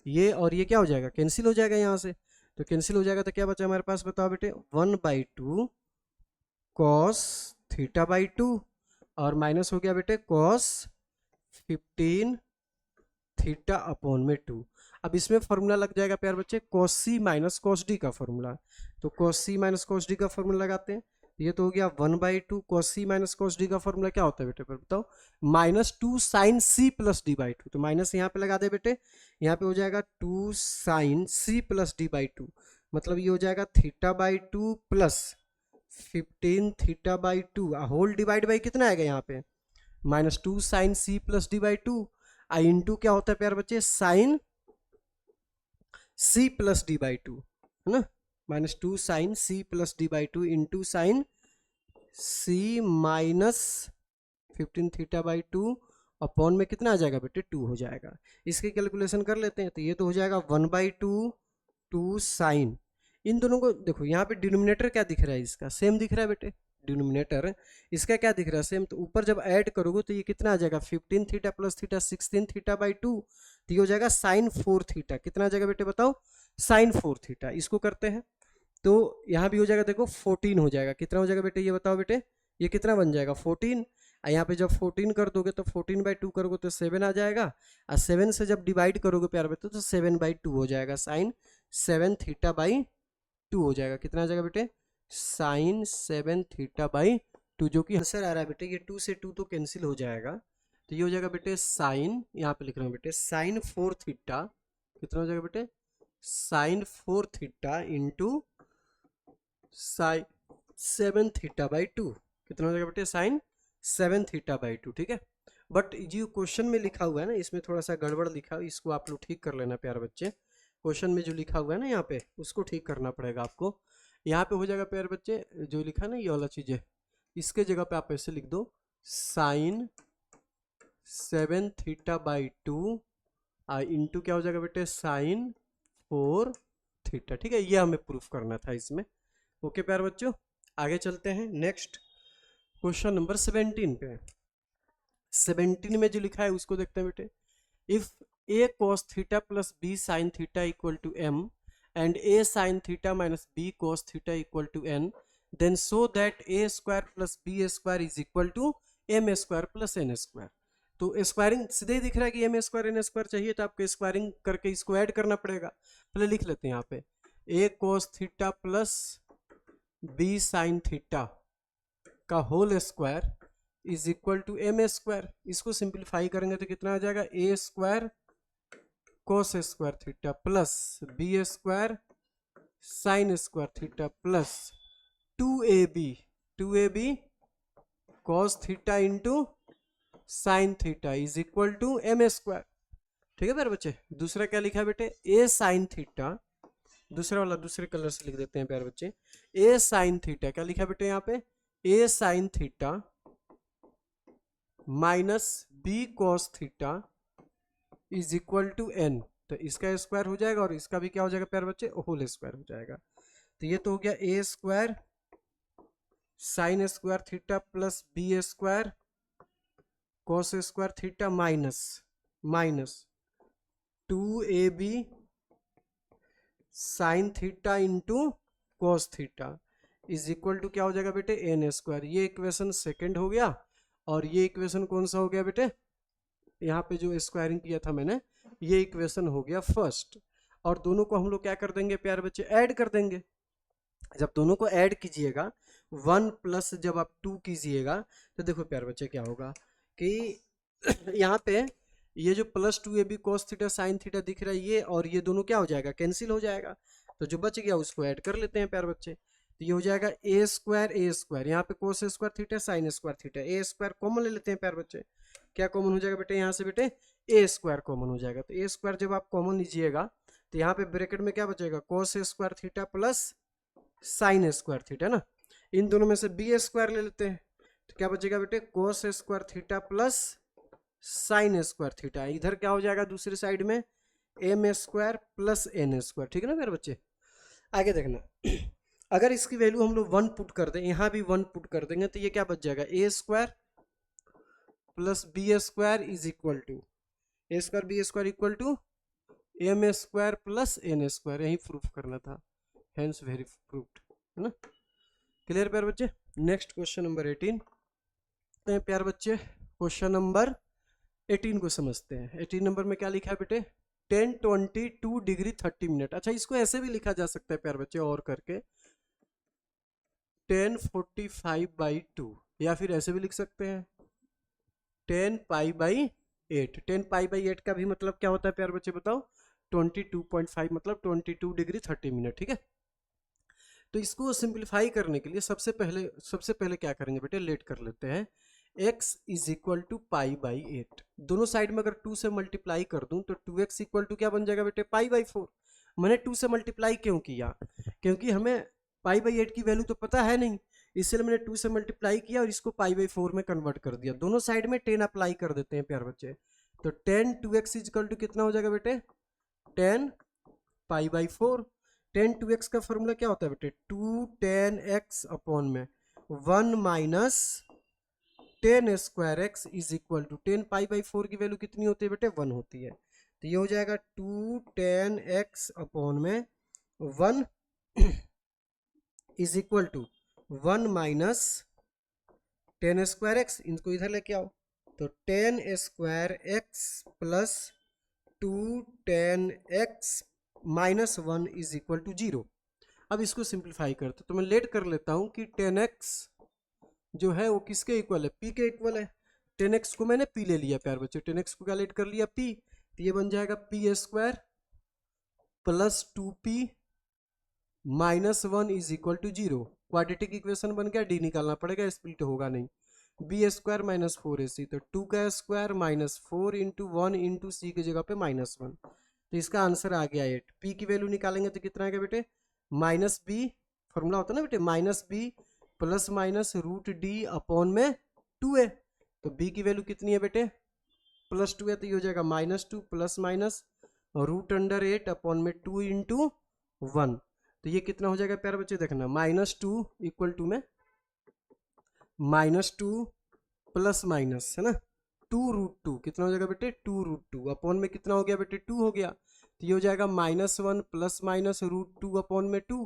ये और ये क्या हो जाएगा कैंसिल हो जाएगा यहाँ से, तो कैंसिल हो जाएगा तो क्या बचा हमारे पास बताओ बेटे 1/2 कॉस थीटा बाई 2, और माइनस हो गया बेटे कॉस 15 थीटा अपॉन में 2। अब इसमें फॉर्मूला लग जाएगा प्यार बच्चे cos C minus cos D का फॉर्मूला, तो cos C minus cos D का फॉर्मूला लगाते हैं, ये तो हो गया 1/2 cos C minus cos D का फॉर्मूला क्या होता है बेटे पर बताओ, -2 sine C plus D by 2, तो माइनस यहाँ पे लगा दे बेटे, यहाँ पे हो जाएगा 2 sine C plus D by 2, मतलब ये हो जाएगा theta by 2 plus 15 theta by 2 whole divide by कितना आएगा यहाँ पे -2 sine C plus D by 2, आई इंटू क्या होता है प्यार बच्चे sine C plus D by 2, है ना, -2 sine C plus D by 2 into sine C minus 15 theta by 2 upon में कितना आ जाएगा बेटे 2 हो जाएगा। इसकी कैलकुलेशन कर लेते हैं, तो ये तो हो जाएगा 1/2 2 साइन, इन दोनों को देखो यहाँ पे डिनोमिनेटर क्या दिख रहा है इसका सेम दिख रहा है बेटे, डिनोमिनेटर इसका क्या दिख रहा है सेम, तो ऊपर जब ऐड करोगे तो ये कितना आ जाएगा 15 theta plus theta 16 theta by 2, तो ये हो जाएगा साइन 4 थीटा, कितना आ जाएगा बेटे बताओ साइन 4 थीटा। इसको करते हैं तो यहाँ भी हो जाएगा देखो 14 हो जाएगा, कितना हो जाएगा बेटे ये बताओ बेटे, ये कितना बन जाएगा 14, यहाँ पे जब 14 कर दोगे तो 14/2 करोगे तो 7 आ जाएगा, और 7 से जब डिवाइड करोगे प्यार बेटे तो 7/2 हो जाएगा, साइन 7 थीटा बाई 2 हो जाएगा, कितना आ जाएगा बेटे साइन 7 थीटा बाई 2, जो कि आंसर आ रहा है बेटे ये 2 से 2 तो कैंसिल हो जाएगा, तो ये हो जाएगा बेटे साइन, यहाँ पे लिख रहा हूँ बेटे साइन 4 थीटा, कितना हो जाएगा बेटे sine 4 theta into sine 7 theta by 2, कितना हो जाएगा बेटे साइन 7 थीटा बाई 2। ठीक है, बट जो क्वेश्चन में लिखा हुआ है ना इसमें थोड़ा सा गड़बड़ लिखा हुआ है, इसको आप लोग ठीक कर लेना प्यार बच्चे, क्वेश्चन में जो लिखा हुआ है ना यहाँ पे उसको ठीक करना पड़ेगा आपको। यहाँ पे हो जाएगा प्यार बच्चे जो लिखा है ना ये वाला चीज़ है, इसके जगह पे आप ऐसे लिख दो साइन 7 थीटा बाई 2 इंटू क्या हो जाएगा बेटे साइन 4 थीटा। ठीक है, ये हमें प्रूफ करना था इसमें। ओके प्यार बच्चों, आगे चलते हैं नेक्स्ट क्वेश्चन नंबर 17 पे। 17 में जो लिखा है उसको देखते हैं बेटे, if a cos theta plus b sin theta equal to m and a sin theta minus b cos theta equal to n, then so that a square plus b square is equal to m square plus n square. तो squaring सीधे ही दिख रहा है कि m square n square चाहिए, तो आपको स्क्वायरिंग करके इसको ऐड करना पड़ेगा। पहले लिख लेते हैं यहाँ पे a cos theta plus b sin theta का whole square is equal to m square. इसको सिंप्लीफाई करेंगे तो कितना आ जाएगा a square cos square theta plus b square sine square theta plus 2ab cos theta into sine theta is equal to m square. ठीक है मेरे बच्चे, दूसरा क्या लिखा है बेटे a साइन थीटा, दूसरा वाला दूसरे कलर से लिख देते हैं प्यारे बच्चे, a साइन थीटा क्या लिखा है बेटे यहाँ पे a sine theta minus b cos theta is equal to n, तो इसका स्क्वायर हो जाएगा और इसका भी क्या हो जाएगा प्यारे बच्चे होल स्क्वायर हो जाएगा। तो ये तो हो गया a square sine square theta plus b square cos square theta minus 2ab sine theta into cos theta is equal to क्या हो जाएगा बेटे एन स्क्वायर। ये इक्वेशन सेकंड हो गया और ये इक्वेशन कौन सा हो गया बेटे, यहाँ पे जो स्क्वायरिंग किया था मैंने, ये इक्वेशन हो गया फर्स्ट। और दोनों को हम लोग क्या कर देंगे प्यारे बच्चे, ऐड कर देंगे। जब दोनों को ऐड कीजिएगा 1 प्लस जब आप 2 कीजिएगा तो देखो प्यारे बच्चे क्या होगा कि यहाँ पे ये जो plus 2ab cos theta sine theta दिख रहा है ये और ये दोनों क्या हो जाएगा, कैंसिल हो जाएगा। तो जो बच गया उसको ऐड कर लेते हैं प्यारे बच्चे। तो ये हो जाएगा ए स्क्वायर, यहाँ पे cos square theta sine square theta, A square common ले लेते हैं प्यारे बच्चे। क्या कॉमन हो जाएगा बेटे, यहाँ से बेटे ए स्क्वायर कॉमन हो जाएगा। तो ए स्क्वायर जब आप कॉमन लीजिएगा तो यहाँ पे ब्रैकेट में क्या बचेगा, कोस square theta plus sine square theta ना। इन दोनों में से बी स्क्वायर ले लेते हैं तो क्या बचेगा बेटे, cos square theta plus sine square theta. इधर क्या हो जाएगा दूसरी साइड में M square plus N square, ठीक है ना मेरे बच्चे। आगे देखना, अगर इसकी वैल्यू हम लोग 1 पुट कर दें, यहाँ भी 1 पुट कर देंगे तो ये क्या बच जाएगा, A square plus B square is equal to A square B square equal to M square plus N square. यही प्रूफ करना था, हेंस वेरी प्रूफ्ड, है ना। क्लियर प्यार बच्चे। नेक्स्ट क्वेश्चन नंबर 18 प्यार बच्चे, क्वेश्चन नंबर 18 को समझते हैं। 18 नंबर में क्या लिखा है बेटे, 10:22 डिग्री 30 मिनट। अच्छा इसको ऐसे भी लिखा जा सकता है प्यार बच्चे और करके 10:45/2, या फिर ऐसे भी लिख सकते हैं 10π/8। 10π/8 का भी मतलब क्या होता है प्यार बच्चे बताओ, 22.5 मतलब 22 डिग्री 30 मिनट, ठीक है। तो इसको सिंप्लीफाई करने के लिए सबसे पहले क्या करेंगे बेटे, लेट कर लेते हैं x इज इक्वल टू π/8। दोनों साइड में अगर 2 से मल्टीप्लाई कर दूं तो 2x इक्वल टू क्या बन जाएगा बेटे, π/4। मैंने 2 से मल्टीप्लाई क्यों किया, क्योंकि हमें π/8 की वैल्यू तो पता है नहीं, इसलिए मैंने 2 से मल्टीप्लाई किया और इसको π/4 में कन्वर्ट कर दिया। दोनों साइड में 10 अप्लाई कर देते हैं प्यार बच्चे। तो 10 2x इक्वल टू कितना हो जाएगा बेटे, 10 π/4। 10 2x का फॉर्मूला क्या होता है बेटे, 2 10x अपॉन में 1 minus 10 square x is equal to 10 π/4 की वैल्यू कितनी होती है बेटे, 1 होती है। तो ये हो जाएगा 2 10x अपॉन में 1 is equal to 1 minus 10 square x, इनको इधर लेके आओ तो 10 square x plus 2 10x minus 1 is equal to 0। अब इसको सिंप्लीफाई करते तो मैं लेट कर लेता हूं कि 10x जो है वो किसके इक्वल है, p के इक्वल है। 10x को मैंने p ले लिया प्यार बच्चे, 10x को क्या लेट कर लिया, p। तो ये बन जाएगा p square plus 2p minus 1 is equal to 0। Quadratic equation बन गया, डी निकालना पड़ेगा, स्प्लिट होगा नहीं। बी स्क्वायर माइनस 4ac, तो 2 का स्क्वायर माइनस 4 इंटू 1 इंटू सी की जगह पे माइनस 1। तो इसका आंसर आ गया 8। पी की वैल्यू निकालेंगे तो कितना आएगा बेटे, माइनस बी, फॉर्मूला होता है ना बेटे minus B plus minus root D upon में 2a। तो b की वैल्यू कितनी है बेटे, प्लस 2 है, तो ये हो जाएगा -2 plus minus root under 8 upon में 2 इंटू 1। तो ये कितना हो जाएगा प्यारे बच्चे, देखना -2 इक्वल टू में -2 प्लस माइनस है ना 2√2, कितना हो जाएगा बेटे 2√2 अपॉन में कितना हो गया बेटे 2 हो गया। तो ये हो जाएगा -1 प्लस माइनस √2 अपॉन में 2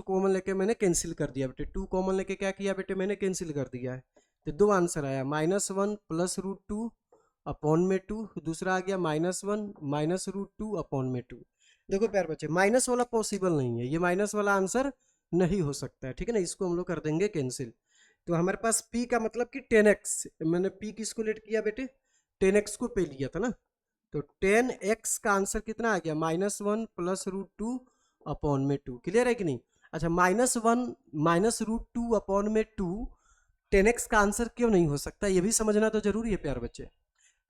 कॉमन लेके मैंने कैंसिल कर दिया बेटे, 2 कॉमन लेके क्या किया बेटे मैंने कैंसिल कर दिया है। तो 2 आंसर आया, -1 प्लस √2 अपॉन में 2, दूसरा आ गया -1 माइनस √2 अपॉन में 2। देखो प्यार बच्चे माइनस वाला पॉसिबल नहीं है, ये माइनस वाला आंसर नहीं हो सकता है, ठीक है ना, इसको हम लोग कर देंगे कैंसिल। तो हमारे पास p का मतलब कि 10x, मैंने p किसको लेट किया बेटे 10x को पे लिया था ना, तो 10x का आंसर कितना आ गया -1 प्लस √2 अपॉन में 2। क्लियर है कि नहीं। अच्छा -1 माइनस √2 अपॉन में 2 10x का आंसर क्यों नहीं हो सकता, ये भी समझना तो जरूरी है प्यार बच्चे।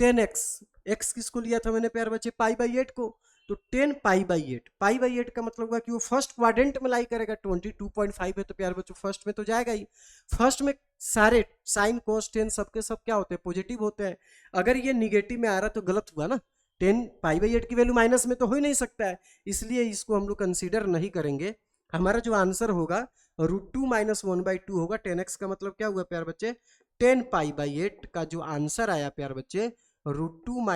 10x x किसको लिया था मैंने प्यार बच्चे π/8 को, तो 10 π/8 का मतलब हुआ कि वो फर्स्ट क्वाड्रेंट में लाई करेगा, 22.5 है तो प्यार बच्चों फर्स्ट में तो जाएगा ही। फर्स्ट में सारे साइन कोस टेन सबके सब क्या होते हैं, पॉजिटिव होते हैं। अगर ये निगेटिव में आ रहा तो गलत हुआ ना, 10 π/8 की वैल्यू माइनस में तो हो ही नहीं सकता है, इसलिए इसको हम लोग कंसीडर नहीं करेंगे। हमारा जो आंसर होगा √2 - 1/2 होगा। 10x का मतलब क्या हुआ प्यार बच्चे 10 पाई/8 का जो आंसर आया प्यार बच्चे √2 -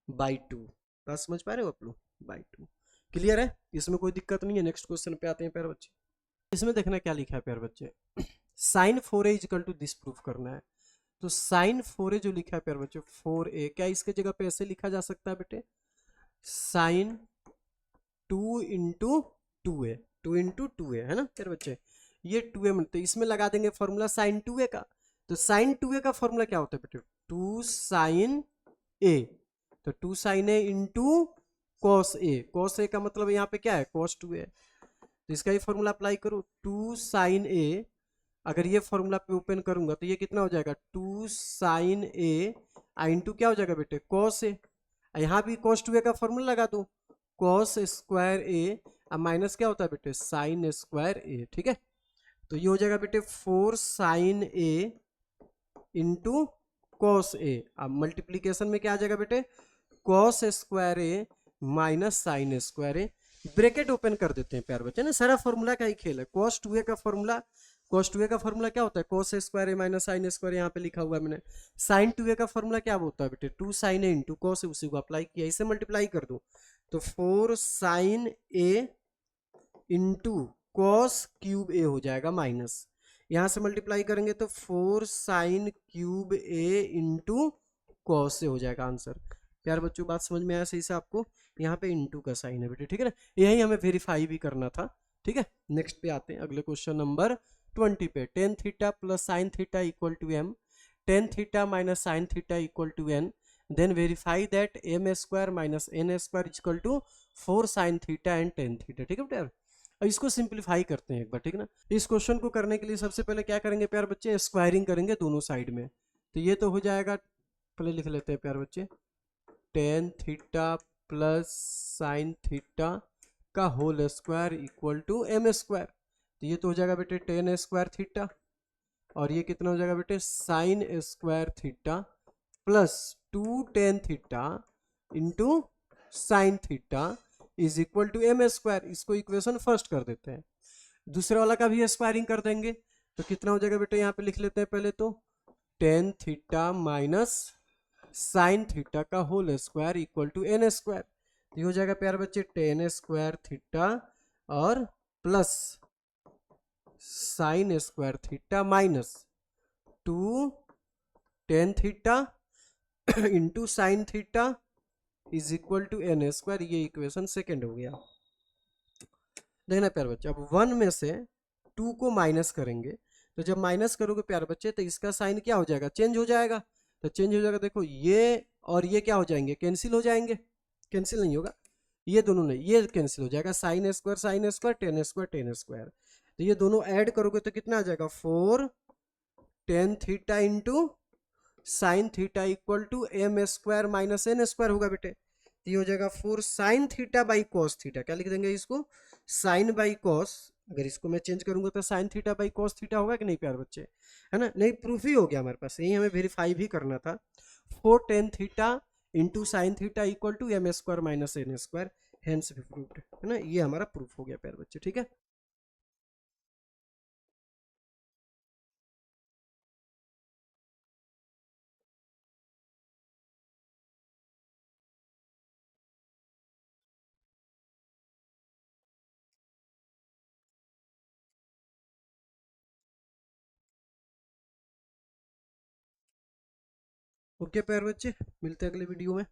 1/2। बात समझ पा रहे हो आप लोग? /2 क्लियर है, इसमें कोई दिक्कत नहीं है। नेक्स्ट क्वेश्चन पे आते हैं प्यार बच्चे। इसमें देखना क्या लिखा है प्यार बच्चे, sine 4a equal to this proof करना है। तो साइन 4a जो लिखा है प्यार बच्चे 4a, क्या इसके जगह पे ऐसे लिखा जा सकता है बेटे, साइन 2 × 2a, 2 × 2a है ना प्यार बच्चे, ये 2a मिलते, इसमें लगा देंगे फॉर्मूला साइन 2a का। तो साइन 2a का फॉर्मूला क्या होता है बेटे, 2 साइन a, तो 2 sine a into cos a, cos a का मतलब यहाँ पे क्या है, कॉस 2a, तो इसका ही फॉर्मूला अप्लाई करो, 2 साइन a, अगर ये फॉर्मूला पे ओपन करूंगा तो ये कितना हो जाएगा, 2 साइन a इंटू क्या हो जाएगा बेटे, कॉस a, यहाँ भी कॉस 2a का फॉर्मूला लगा दो, कॉस स्क्वायर a, अब माइनस क्या होता है बेटे, साइन स्क्वायर a, ठीक है। तो ये हो जाएगा बेटे 4 sine a into cos a, अब मल्टीप्लीकेशन में क्या आ जाएगा बेटे, cos square a minus sine square a, bracket open कर देते हैं प्यार बच्चे ना, सारा फॉर्मूला का ही खेल है। कॉस 2a का फॉर्मूला, कॉस 2a का फॉर्मूला क्या होता है, cos square a minus sine square, यहाँ पे लिखा हुआ है मैंने। साइन 2a का फॉर्मूला क्या होता है बेटे, 2 साइन a इंटू कॉस, उसी को अप्लाई किया, इसे मल्टीप्लाई कर दो, तो 4 sine a into cos cube a हो जाएगा माइनस, यहाँ से मल्टीप्लाई करेंगे तो 4 sine cube a into cos से हो जाएगा आंसर। प्यार बच्चों बात समझ में आया सही से आपको, यहाँ पे इंटू का साइन है बेटे, ठीक है ना, यही हमें वेरीफाई भी करना था, ठीक है। नेक्स्ट पे आते हैं अगले क्वेश्चन नंबर 20 पे, tan theta plus sine theta equal to m, tan theta minus sine theta equal to n, then verify that m square minus n square equal to 4 sine theta and tan theta, ठीक है बेटा। अब इसको simplify करते हैं एक बार, ठीक है ना। इस क्वेश्चन को करने के लिए सबसे पहले क्या करेंगे प्यार बच्चे, स्क्वायरिंग करेंगे दोनों साइड में, तो ये तो हो जाएगा, पहले लिख लेते हैं प्यार बच्चे, tan theta plus sine theta का whole square equal to M square, तो ये तो हो जाएगा बेटे टेन स्क्वायर थीटा, और ये कितना हो जाएगा बेटे sine square theta plus 2 tan theta into sine theta is equal to M square. इसको इक्वेशन फर्स्ट कर देते हैं, दूसरे वाला का भी स्क्वायरिंग कर देंगे, तो कितना हो जाएगा बेटे, यहाँ पे लिख लेते हैं पहले तो tan theta minus sine theta का whole square equal to N square, ये हो जाएगा प्यार बच्चे टेन स्क्वायर थीटा और plus sine square theta minus 2 tan theta into sine theta is equal to N square, ये इक्वेशन सेकेंड हो गया। देखना प्यार बच्चे, अब 1 में से 2 को माइनस करेंगे, तो जब माइनस करोगे प्यार बच्चे तो इसका साइन क्या हो जाएगा, चेंज हो जाएगा, तो चेंज हो जाएगा, देखो ये और ये क्या हो जाएंगे, कैंसिल हो जाएंगे, कैंसिल नहीं होगा, ये दोनों नहीं, ये कैंसिल हो जाएगा, साइन स्क्वायर टेन स्क्वायर, तो ये दोनों ऐड करोगे तो कितना आ जाएगा 4 tan theta into sine theta equal to M square minus N square होगा बेटे, तो ये हो जाएगा 4 sine theta by cos theta, क्या लिख देंगे इसको, साइन बाई कॉस, अगर इसको मैं चेंज करूंगा तो sine theta by cos theta होगा कि नहीं प्यार बच्चे, है ना, नहीं प्रूफ ही हो गया हमारे पास, यही हमें वेरीफाई भी करना था, 4 tan theta into sine theta equal to M square minus N square, hence भी प्रूव्ड, है ना, ये हमारा प्रूफ हो गया प्यार बच्चे, ठीक है। ओके प्यार बच्चे, मिलते हैं अगले वीडियो में।